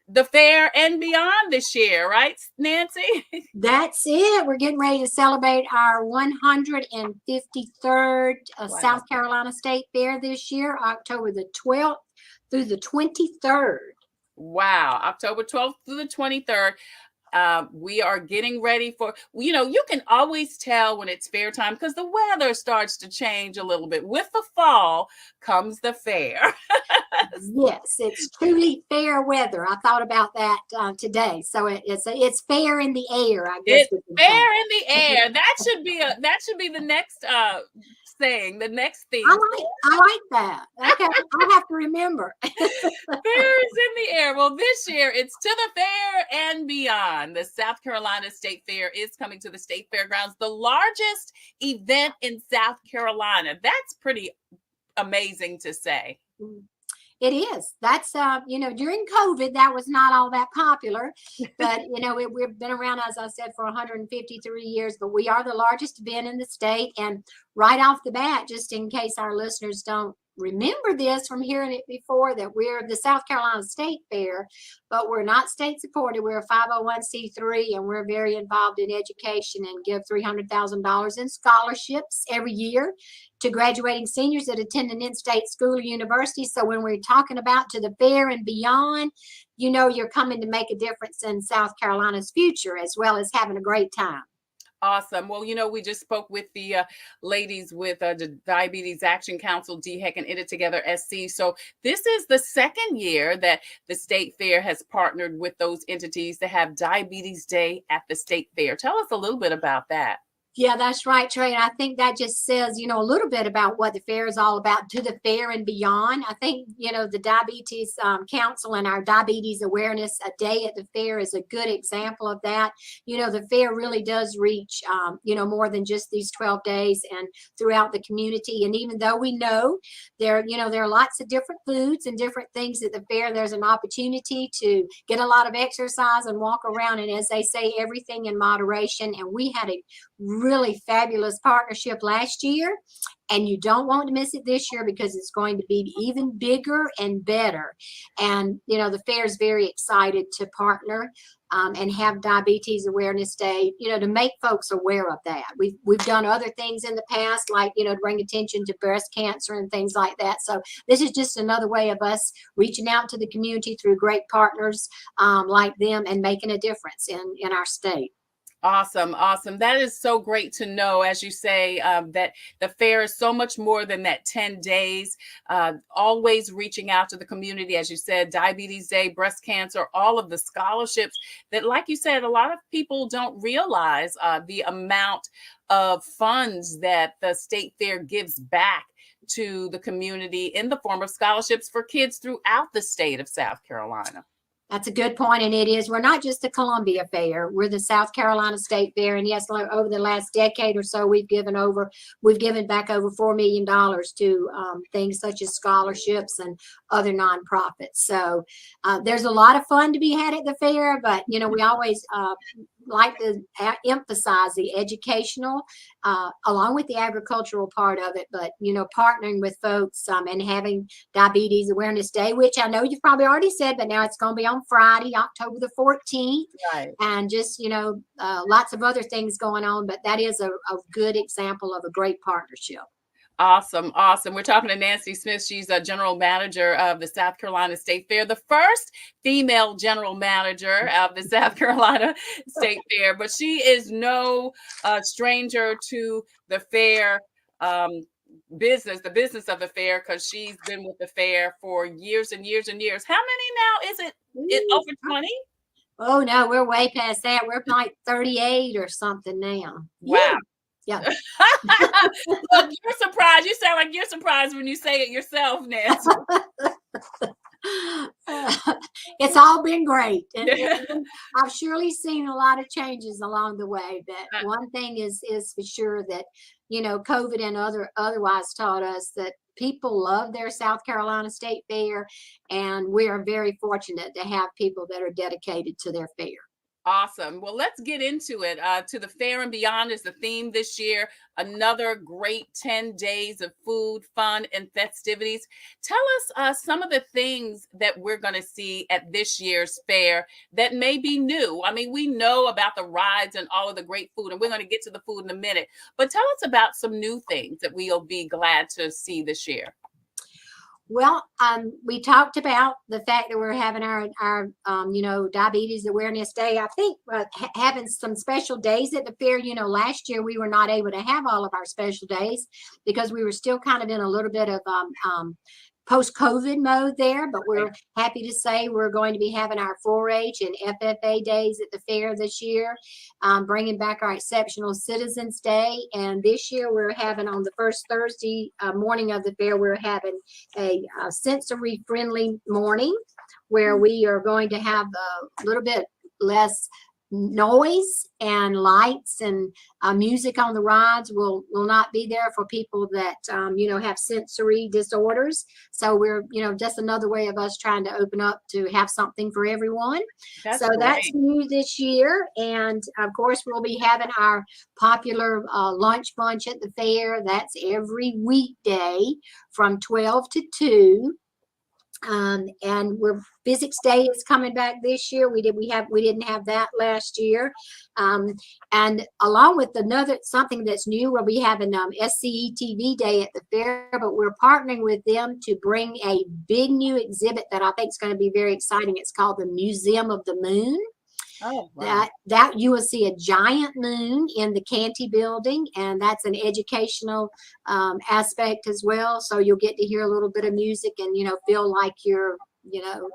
the fair and beyond this year, right, Nancy? That's it. We're getting ready to celebrate our 153rd South Carolina State Fair this year, October the 12th through the 23rd. Wow, October 12th through the 23rd. We are getting ready for, you can always tell when it's fair time because the weather starts to change a little bit. With the fall comes the fair. Yes, it's truly fair weather. I thought about that today. So it's fair in the air, I guess. It's fair in the air. That should be the next saying, the next theme. I like that. Okay, I'll have to remember. Fair is in the air. Well, this year it's to the fair and beyond. The South Carolina State Fair is coming to the State Fairgrounds, the largest event in South Carolina. That's pretty amazing to say. It is. That's, during COVID, that was not all that popular, but, we've been around, as I said, for 153 years, but we are the largest event in the state. And right off the bat, just in case our listeners don't remember this from hearing it before, that we're the South Carolina State Fair, but we're not state supported. We're a 501c3, and we're very involved in education and give $300,000 in scholarships every year to graduating seniors that attend an in-state school or university. So when we're talking about to the fair and beyond, you're coming to make a difference in South Carolina's future as well as having a great time. Awesome. Well, we just spoke with the ladies with the Diabetes Action Council, DHEC, and In It Together SC. So this is the second year that the State Fair has partnered with those entities to have Diabetes Day at the State Fair. Tell us a little bit about that. Yeah, that's right, Trey. And I think that just says, a little bit about what the fair is all about, to the fair and beyond. I think, the Diabetes Council and our Diabetes Awareness Day at the fair is a good example of that. The fair really does reach, more than just these 12 days and throughout the community. And even though we know there are lots of different foods and different things at the fair, there's an opportunity to get a lot of exercise and walk around. And as they say, everything in moderation. And we had a really fabulous partnership last year, and you don't want to miss it this year because it's going to be even bigger and better. And the fair is very excited to partner and have Diabetes Awareness Day, to make folks aware of that. We've done other things in the past, like to bring attention to breast cancer and things like that. So this is just another way of us reaching out to the community through great partners like them and making a difference in our state. Awesome. Awesome. That is so great to know, as you say, that the fair is so much more than that 10 days, always reaching out to the community, as you said, Diabetes Day, breast cancer, all of the scholarships that, like you said, a lot of people don't realize the amount of funds that the State Fair gives back to the community in the form of scholarships for kids throughout the state of South Carolina. That's a good point, and it is. We're not just the Columbia Fair; we're the South Carolina State Fair. And yes, over the last decade or so, we've given back over $4 million to things such as scholarships and other nonprofits. So there's a lot of fun to be had at the fair, but we always like to emphasize the educational along with the agricultural part of it, but partnering with folks and having Diabetes Awareness Day, which I know you've probably already said, but now it's going to be on Friday, October the 14th. Right. And just lots of other things going on, but that is a good example of a great partnership. Awesome. Awesome. We're talking to Nancy Smith. She's a general manager of the South Carolina State Fair, the first female general manager of the South Carolina State Fair, but she is no stranger to the fair business, the business of the fair, because she's been with the fair for years and years and years. How many now? Is it over 20? Oh, no, we're way past that. We're like 38 or something now. Wow. Yeah. Look, you're surprised. You sound like you're surprised when you say it yourself, Nancy. It's all been great. And I've surely seen a lot of changes along the way. But one thing is for sure that, COVID and otherwise taught us that people love their South Carolina State Fair. And we are very fortunate to have people that are dedicated to their fair. Awesome. Well, let's get into it. To the Fair and Beyond is the theme this year. Another great 10 days of food, fun, and festivities. Tell us some of the things that we're going to see at this year's fair that may be new. I mean, we know about the rides and all of the great food, and we're going to get to the food in a minute. But tell us about some new things that we'll be glad to see this year. Well, we talked about the fact that we're having our Diabetes Awareness Day. I think having some special days at the fair. Last year we were not able to have all of our special days because we were still kind of in a little bit of post-COVID mode there, but we're happy to say we're going to be having our 4-H and FFA days at the fair this year, bringing back our Exceptional Citizens Day. And this year we're having on the first Thursday morning of the fair, we're having a sensory-friendly morning where we are going to have a little bit less noise and lights and music on the rides will not be there for people that have sensory disorders. So we're just another way of us trying to open up to have something for everyone. That's new this year. And of course we'll be having our popular lunch bunch at the fair. That's every weekday from 12 to 2. And Physics Day is coming back this year. We didn't have that last year. And along with something that's new, we'll be having SCE TV Day at the fair, but we're partnering with them to bring a big new exhibit that I think is going to be very exciting. It's called the Museum of the Moon. Oh, wow. That you will see a giant moon in the Canty building, and that's an educational aspect as well. So you'll get to hear a little bit of music and, feel like you're,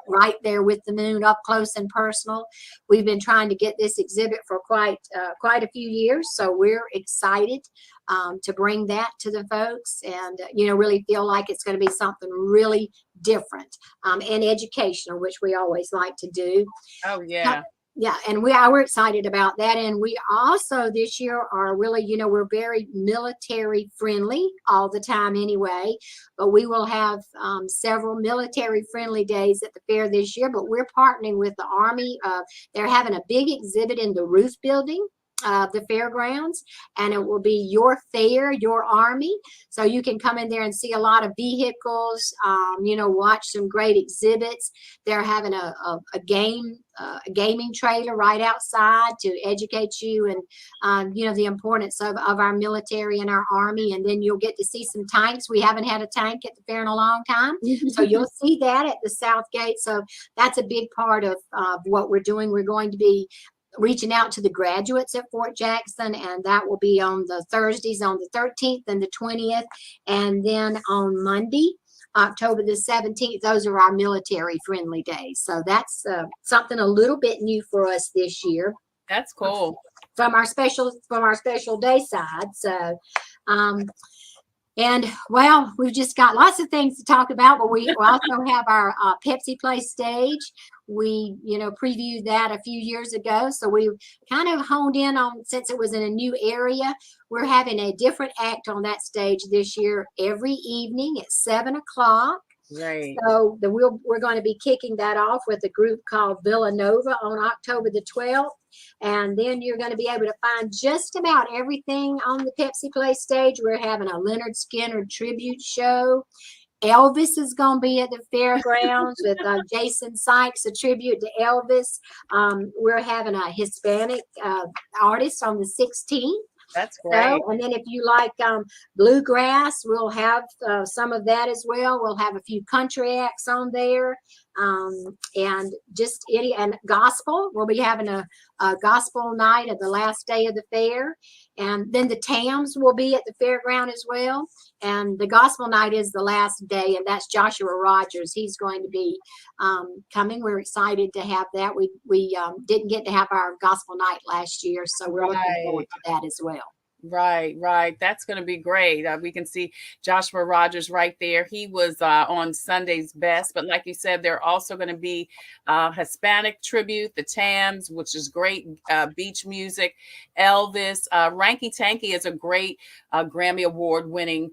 right there with the moon up close and personal. We've been trying to get this exhibit for quite a few years, so we're excited to bring that to the folks, and really feel like it's going to be something really different and educational, which we always like to do. Oh, yeah. Yeah, and we're excited about that. And we also this year are really, we're very military friendly all the time anyway, but we will have several military friendly days at the fair this year. But we're partnering with the Army. They're having a big exhibit in the roof building of the fairgrounds, and it will be your fair, your Army. So you can come in there and see a lot of vehicles, watch some great exhibits. They're having a gaming trailer right outside to educate you and the importance of our military and our Army. And then you'll get to see some tanks. We haven't had a tank at the fair in a long time, so you'll see that at the South Gate. So that's a big part of what we're doing. We're going to be reaching out to the graduates at Fort Jackson, and that will be on the Thursdays on the 13th and the 20th, and then on Monday, October the 17th, those are our military friendly days. So that's something a little bit new for us this year. That's cool. From our special day side. So and well, we've just got lots of things to talk about, but we also have our Pepsi Play stage. We, previewed that a few years ago. So we kind of honed in on, since it was in a new area, we're having a different act on that stage this year every evening at 7:00. Right. So we're going to be kicking that off with a group called Villanova on October the 12th. And then you're going to be able to find just about everything on the Pepsi Play stage. We're having a Leonard Skinner tribute show. Elvis is going to be at the fairgrounds with Jason Sykes, a tribute to Elvis. We're having a Hispanic artist on the 16th. That's great. So, and then if you like bluegrass, we'll have some of that as well. We'll have a few country acts on there, and just and gospel. We'll be having a gospel night at the last day of the fair, and then the Tams will be at the fairground as well. And the gospel night is the last day, and that's Joshua Rogers. He's going to be coming. We're excited to have that. We didn't get to have our gospel night last year, so we're looking forward to that as well. Right. That's going to be great. We can see Joshua Rogers right there. He was on Sunday's Best, but like you said, they're also going to be Hispanic tribute, the Tams, which is great, beach music, Elvis. Ranky Tanky is a great Grammy Award winning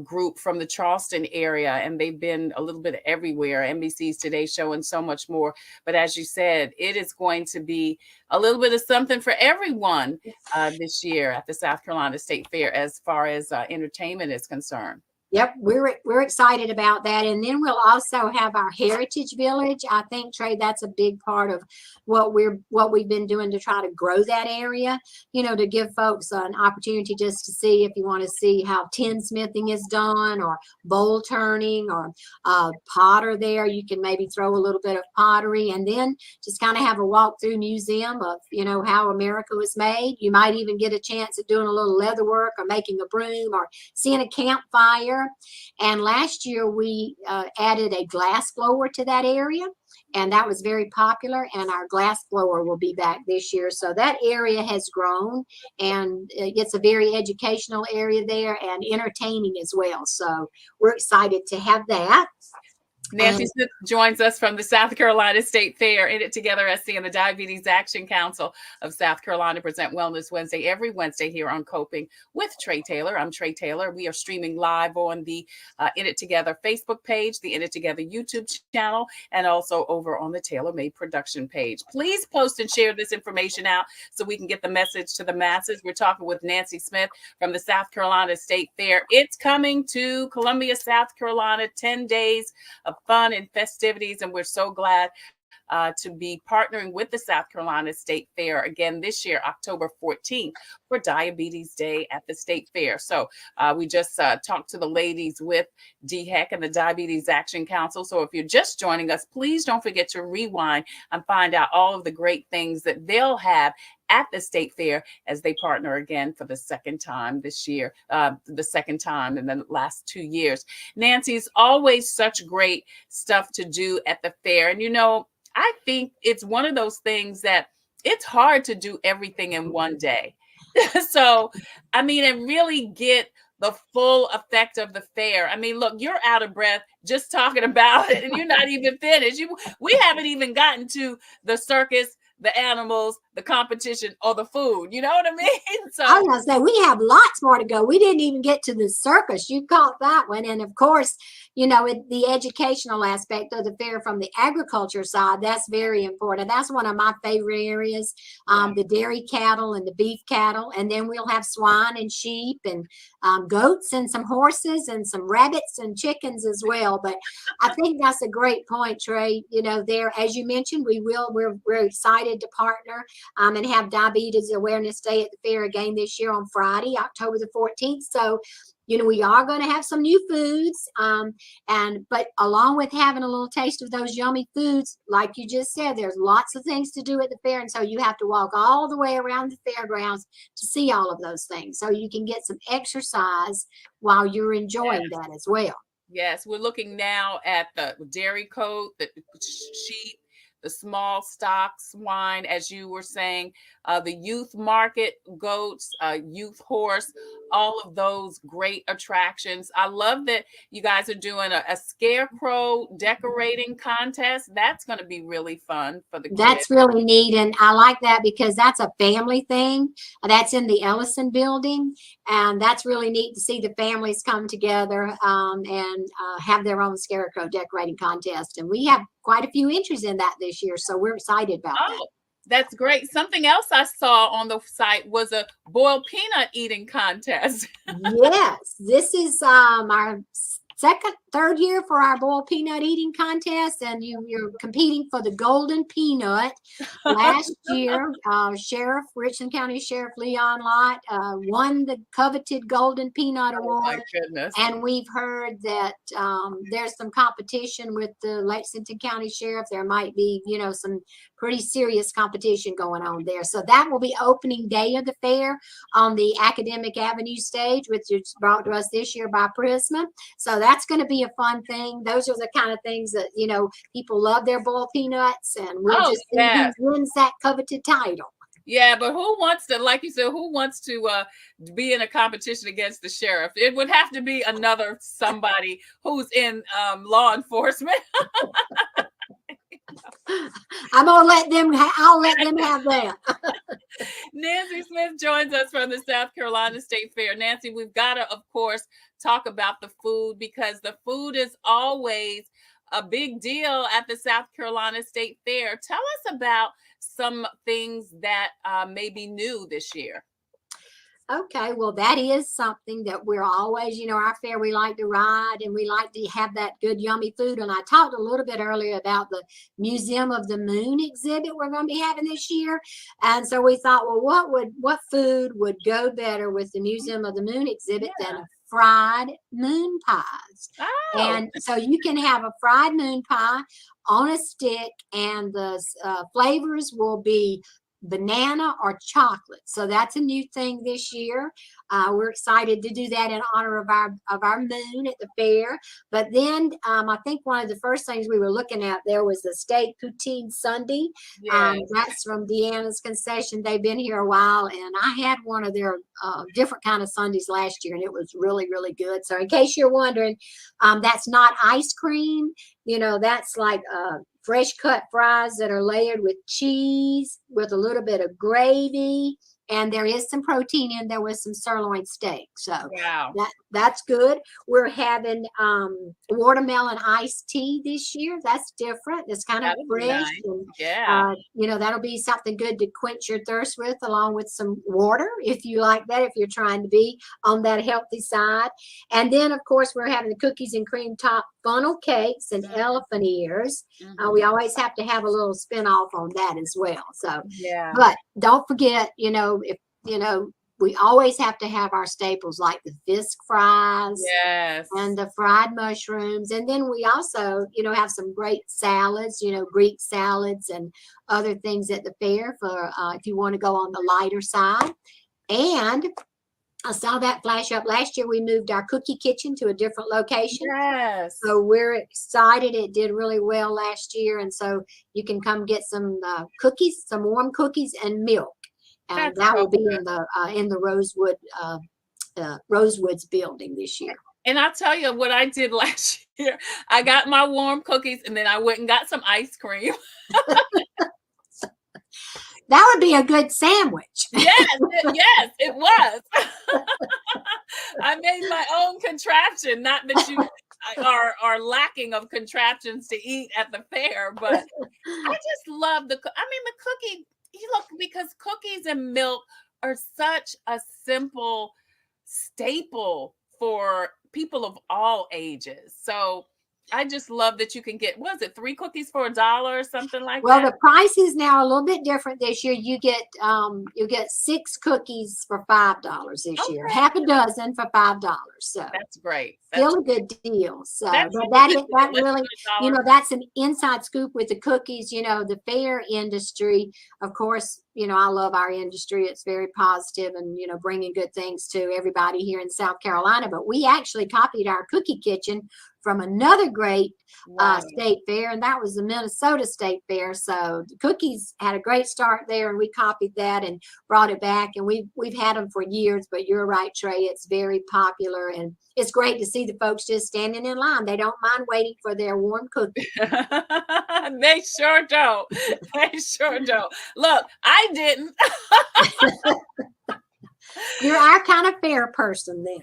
group from the Charleston area, and they've been a little bit everywhere. NBC's Today Show and so much more. But as you said, it is going to be a little bit of something for everyone this year at the South Carolina State Fair as far as entertainment is concerned. Yep, we're excited about that. And then we'll also have our Heritage Village. I think, Trey, that's a big part of what we've been doing to try to grow that area, to give folks an opportunity just to see, if you want to see how tinsmithing is done, or bowl turning, or potter there. You can maybe throw a little bit of pottery, and then just kind of have a walk through museum of, how America was made. You might even get a chance at doing a little leather work, or making a broom, or seeing a campfire. And last year we added a glass blower to that area, and that was very popular, and our glass blower will be back this year. So that area has grown, and it's a very educational area there, and entertaining as well. So we're excited to have that. Nancy Smith joins us from the South Carolina State Fair. In It Together SC and the Diabetes Action Council of South Carolina present Wellness Wednesday every Wednesday here on Coping with Trey Taylor. I'm Trey Taylor. We are streaming live on the In It Together Facebook page, the In It Together YouTube channel, and also over on the Taylor Made production page. Please post and share this information out so we can get the message to the masses. We're talking with Nancy Smith from the South Carolina State Fair. It's coming to Columbia, South Carolina, 10 days of fun and festivities, and we're so glad to be partnering with the South Carolina State Fair again this year, October 14th, for Diabetes Day at the State Fair. So we just talked to the ladies with DHEC and the Diabetes Action Council. So if you're just joining us, please don't forget to rewind and find out all of the great things that they'll have at the State Fair as they partner again for the second time this year, the second time in the last 2 years. Nancy, it's always such great stuff to do at the fair. And, you know, I think it's one of those things that it's hard to do everything in one day. So, I mean, and really get the full effect of the fair. I mean, look, you're out of breath just talking about it, and you're not even finished. We haven't even gotten to the circus, the animals, the competition, or the food. You know what I mean? So I was gonna say we have lots more to go. We didn't even get to the circus. You caught that one, and of course, you know, the educational aspect of the fair from the agriculture side, that's very important. That's one of my favorite areas. The dairy cattle and the beef cattle, and then we'll have swine and sheep and goats and some horses and some rabbits and chickens as well. But I think that's a great point, Trey. You know, there, as you mentioned, we're excited to partner and have Diabetes Awareness Day at the fair again this year on Friday, October the 14th. So, you know, we are going to have some new foods, but along with having a little taste of those yummy foods, like you just said, there's lots of things to do at the fair, and so you have to walk all the way around the fairgrounds to see all of those things, so you can get some exercise while you're enjoying that as well. Yes, we're looking now at the dairy coat, the sheep, the small stock swine, as you were saying, the youth market goats, youth horse, all of those great attractions. I love that you guys are doing a scarecrow decorating contest. That's going to be really fun for the kids. That's really neat, and I like that because that's a family thing. That's in the Ellison building, and that's really neat to see the families come together and have their own scarecrow decorating contest. And we have quite a few entries in that this year, so we're excited about that. That's great. Something else I saw on the site was a boiled peanut eating contest. Yes, this is our third year for our boiled peanut eating contest, and you're competing for the golden peanut. Last year, Richland County Sheriff Leon Lott won the coveted golden peanut award. My goodness. And we've heard that there's some competition with the Lexington County Sheriff. There might be, you know, some pretty serious competition going on there. So that will be opening day of the fair on the Academic Avenue stage, which is brought to us this year by Prisma. So that's going to be a fun thing. Those are the kind of things that, you know, people love their boiled peanuts, and we'll just see who wins that coveted title. Yeah, but who wants to, like you said, who wants to be in a competition against the sheriff? It would have to be another somebody who's in law enforcement. I'll let them have that. Nancy Smith joins us from the South Carolina State Fair. Nancy, we've got to, of course, talk about the food, because the food is always a big deal at the South Carolina State Fair. Tell us about some things that may be new this year. Okay, well, that is something that we're always, you know, our fair, we like to ride and we like to have that good, yummy food. And I talked a little bit earlier about the Museum of the Moon exhibit we're going to be having this year. And so we thought, well, what food would go better with the Museum of the Moon exhibit than fried moon pies? And so you can have a fried moon pie on a stick, and the flavors will be banana or chocolate. So that's a new thing this year. We're excited to do that in honor of our moon at the fair. But then I think one of the first things we were looking at there was the steak poutine sundae. That's from Deanna's Concession. They've been here a while, and I had one of their different kind of sundaes last year, and it was really, really good. So in case you're wondering, that's not ice cream. You know, that's like fresh cut fries that are layered with cheese with a little bit of gravy and there is some protein in there with some sirloin steak. So Wow. that's good. We're having watermelon iced tea this year. That's different. It's kind of That'll be fresh. nice. And, Yeah. you know, that'll be something good to quench your thirst with, along with some water, if you like that, if you're trying to be on that healthy side. And then, of course, we're having the cookies and cream top funnel cakes and elephant ears. We always have to have a little spin off on that as well. So, Yeah. but don't forget, you know, if you know, we always have to have our staples like the fish fries Yes. and the fried mushrooms. And then we also, you know, have some great salads, you know, Greek salads and other things at the fair for if you want to go on the lighter side. And I saw that flash up. Last year, we moved our cookie kitchen to a different location. Yes. So we're excited. It did really well last year. And so you can come get some cookies, some warm cookies and milk. And That's that so will be good. in the Rosewoods building this year. And I'll tell you what I did last year. I got my warm cookies and then I went and got some ice cream. That would be a good sandwich. Yes, it was. I made my own contraption. Not that you are lacking of contraptions to eat at the fair, but I just love the cookie. You look, because cookies and milk are such a simple staple for people of all ages. So I just love that you can get, what is it, 3 cookies for $1 or something like Well, that? the price is now a little bit different this year. You get 6 cookies for $5 this year, half a dozen for $5. So that's great. Still a good deal. So That's that really, you know, that's an inside scoop with the cookies. You know, the fair industry, of course, you know, I love our industry. It's very positive and, you know, bringing good things to everybody here in South Carolina. But we actually copied our cookie kitchen from another great state fair, and that was the Minnesota State Fair. So the cookies had a great start there, and we copied that and brought it back. And we've had them for years. But you're right, Trey. It's very popular, and it's great to see the folks just standing in line. They don't mind waiting for their warm cookie. They sure don't. They sure don't. Look, I didn't. You're our kind of fair person then.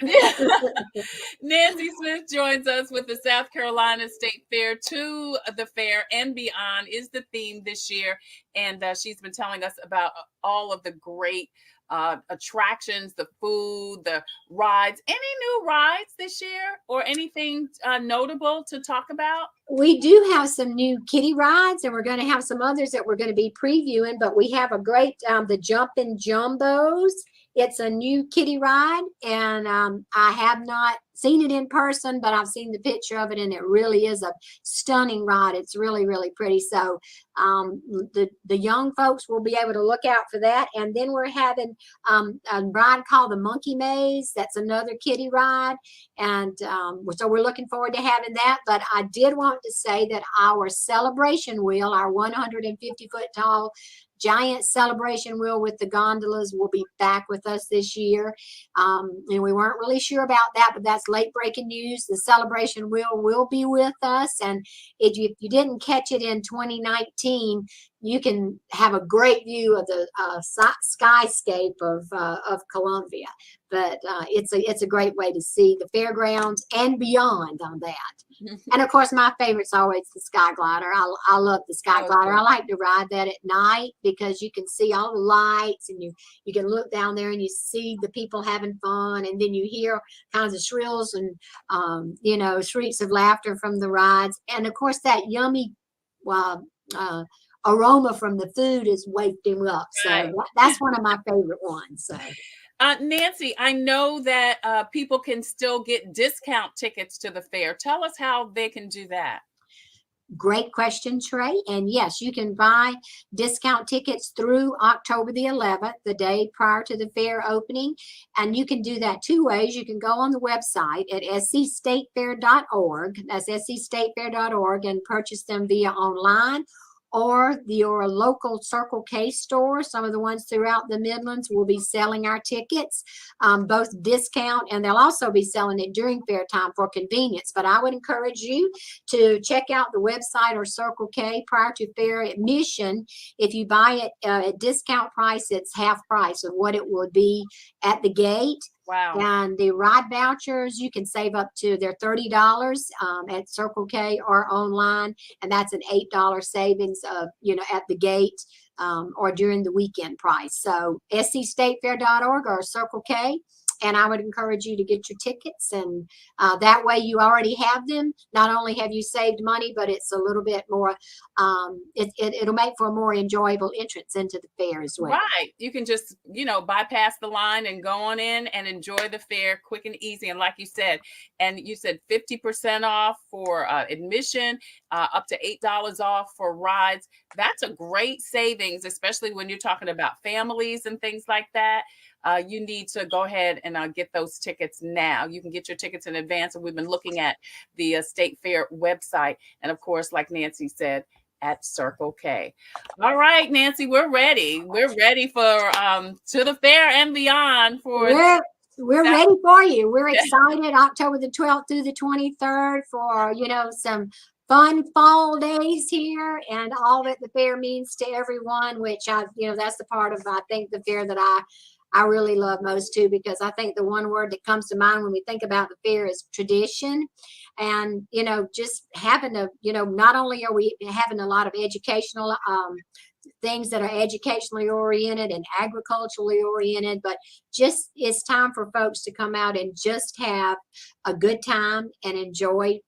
Nancy Smith joins us with the South Carolina State Fair. To the fair and beyond is the theme this year. And she's been telling us about all of the great attractions, the food, the rides. Any new rides this year or anything notable to talk about? We do have some new kiddie rides, and we're going to have some others that we're going to be previewing, but we have a great, the Jumpin' Jumbos. It's a new kiddie ride, and I have not seen it in person, but I've seen the picture of it, and it really is a stunning ride. It's really, really pretty. So the young folks will be able to look out for that. And then we're having a ride called the Monkey Maze. That's another kiddie ride. And so we're looking forward to having that. But I did want to say that our celebration wheel, our 150-foot tall giant celebration wheel with the gondolas, will be back with us this year. And we weren't really sure about that, but that's late breaking news. The celebration wheel will be with us. And if you didn't catch it in 2019, you can have a great view of the skyscape of Columbia. But it's a great way to see the fairgrounds and beyond on that. And of course, my favorite's always the Sky Glider. I love the Sky Glider. I like to ride that at night because you can see all the lights, and you can look down there and you see the people having fun, and then you hear kinds of shrills and you know, shrieks of laughter from the rides, and of course that yummy aroma from the food is wafting up. So that's one of my favorite ones. So. Nancy, I know that people can still get discount tickets to the fair. Tell us how they can do that. Great question, Trey. And yes, you can buy discount tickets through October the 11th, the day prior to the fair opening. And you can do that 2 ways. You can go on the website at scstatefair.org. That's scstatefair.org, and purchase them via online. or your local Circle K store. Some of the ones throughout the Midlands will be selling our tickets, both discount, and they'll also be selling it during fair time for convenience. But I would encourage you to check out the website or Circle K prior to fair admission. If you buy it at discount price, it's half price of what it would be at the gate. Wow. And the ride vouchers, you can save up to their $30 at Circle K or online. And that's an $8 savings of, at the gate or during the weekend price. So scstatefair.org or Circle K. And I would encourage you to get your tickets. And that way you already have them. Not only have you saved money, but it's a little bit more, it'll make for a more enjoyable entrance into the fair as well. Right. You can just, bypass the line and go on in and enjoy the fair quick and easy. And like you said 50% off for admission, up to $8 off for rides. That's a great savings, especially when you're talking about families and things like that. You need to go ahead and get those tickets now. You can get your tickets in advance. And we've been looking at the State Fair website. And of course, like Nancy said, at Circle K. All right, Nancy, we're ready. We're ready for to the fair and beyond. We're ready for you. We're excited. October the 12th through the 23rd for, some fun fall days here and all that the fair means to everyone, which that's the part of, I think, the fair that I really love most too, because I think the one word that comes to mind when we think about the fair is tradition. And, just having not only are we having a lot of educational things that are educationally oriented and agriculturally oriented, but just it's time for folks to come out and just have a good time and enjoy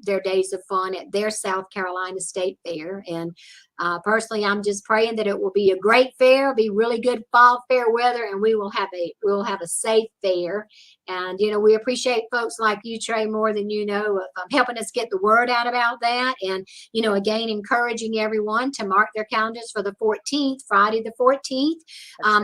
their days of fun at their South Carolina State Fair. And personally, I'm just praying that it will be a great fair, be really good fall fair weather, and we will have a safe fair. And we appreciate folks like you, Trey, more than helping us get the word out about that. And again, encouraging everyone to mark their calendars for the 14th, Friday the 14th,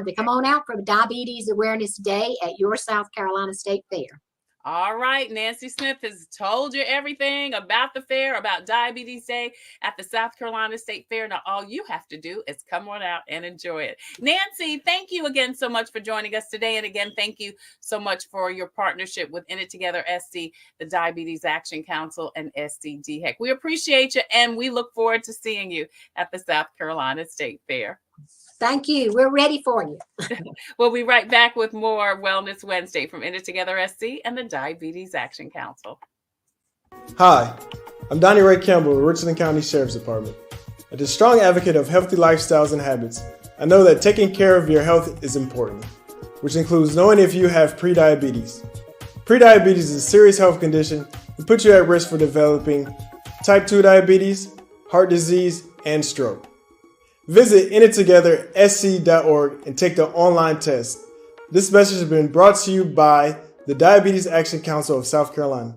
to come on out for Diabetes Awareness Day at your South Carolina State Fair. All right, Nancy Smith has told you everything about the fair, about Diabetes Day at the South Carolina State Fair. Now, all you have to do is come on out and enjoy it. Nancy, thank you again so much for joining us today. And again, thank you so much for your partnership with In It Together SC, the Diabetes Action Council, and SCDHEC. We appreciate you, and we look forward to seeing you at the South Carolina State Fair. Thank you. We're ready for you. We'll be right back with more Wellness Wednesday from In It Together SC and the Diabetes Action Council. Hi, I'm Donnie Ray Campbell with Richland County Sheriff's Department. As a strong advocate of healthy lifestyles and habits, I know that taking care of your health is important, which includes knowing if you have prediabetes. Prediabetes is a serious health condition that puts you at risk for developing type 2 diabetes, heart disease, and stroke. Visit inittogethersc.org and take the online test. This message has been brought to you by the Diabetes Action Council of South Carolina.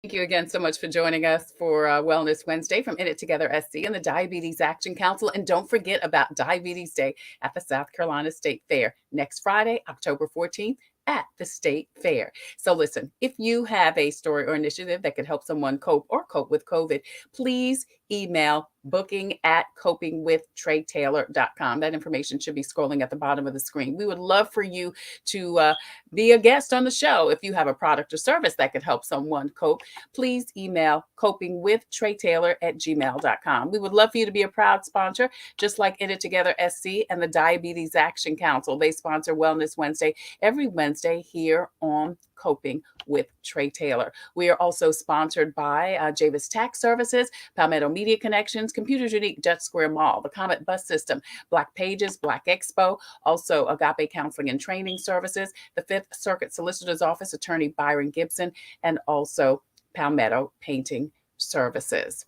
Thank you again so much for joining us for Wellness Wednesday from In It Together SC and the Diabetes Action Council. And don't forget about Diabetes Day at the South Carolina State Fair next Friday, October 14th. At the State Fair. So listen, if you have a story or initiative that could help someone cope with COVID, please email booking@copingwithtreytailor.com. That information should be scrolling at the bottom of the screen. We would love for you to be a guest on the show. If you have a product or service that could help someone cope, please email copingwithtreytailor@gmail.com. We would love for you to be a proud sponsor, just like In It Together SC and the Diabetes Action Council. They sponsor Wellness Wednesday every Wednesday here on Coping with Trey Tailor. We are also sponsored by Javis Tax Services, Palmetto Media Connections, Computers Unique, Dutch Square Mall, the Comet Bus System, Black Pages, Black Expo, also Agape Counseling and Training Services, the Fifth Circuit Solicitor's Office, Attorney Byron Gibson, and also Palmetto Painting Services.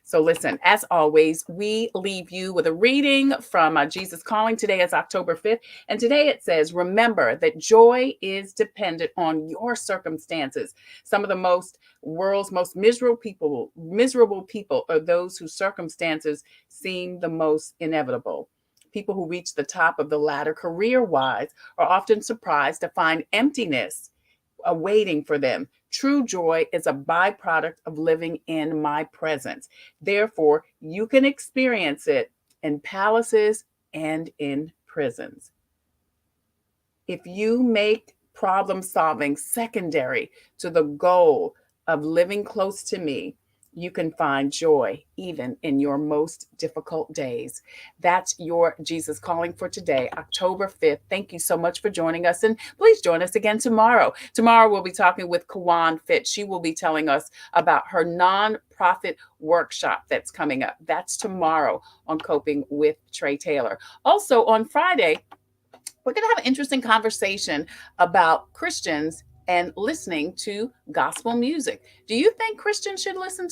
So listen, as always, we leave you with a reading from Jesus Calling. Today is October 5th. And today it says, remember that joy is dependent on your circumstances. Some of the world's most miserable people are those whose circumstances seem the most inevitable. People who reach the top of the ladder career-wise are often surprised to find emptiness awaiting for them. True joy is a byproduct of living in my presence. Therefore, you can experience it in palaces and in prisons. If you make problem solving secondary to the goal of living close to me, you can find joy even in your most difficult days. That's your Jesus Calling for today, October 5th. Thank you so much for joining us. And please join us again tomorrow. Tomorrow, we'll be talking with Kawan Fitz. She will be telling us about her nonprofit workshop that's coming up. That's tomorrow on Coping with Trey Taylor. Also on Friday, we're going to have an interesting conversation about Christians and listening to gospel music. Do you think Christians should listen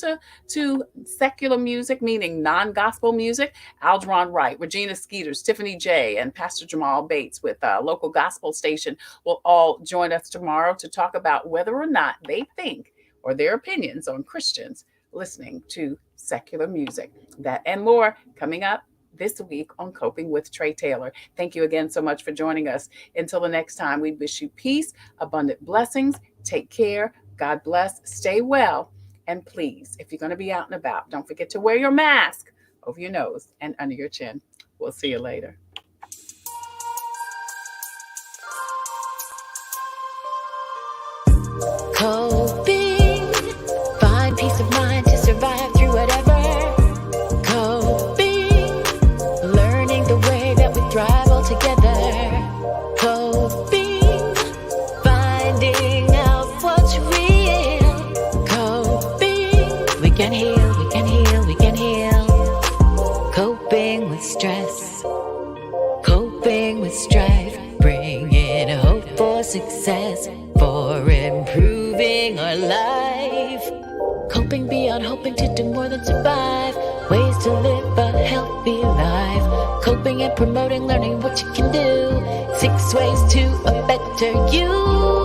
to secular music, meaning non-gospel music? Aldron Wright, Regina Skeeters, Tiffany J, and Pastor Jamal Bates with a local gospel station will all join us tomorrow to talk about whether or not they think, or their opinions on Christians listening to secular music. That and more coming up this week on Coping with Trey Taylor. Thank you again so much for joining us. Until the next time, we wish you peace, abundant blessings. Take care. God bless. Stay well. And please, if you're going to be out and about, don't forget to wear your mask over your nose and under your chin. We'll see you later. Coping, find peace of mind to survive through whatever. Thrive all together. Coping, finding out what's real. Coping, we can heal, we can heal, we can heal. Coping with stress, coping with strife, bringing hope for success, for improving our life. Coping beyond hoping to do more than survive, ways to live a healthy life. Coping and promoting, learning what you can do. 6 ways to a better you.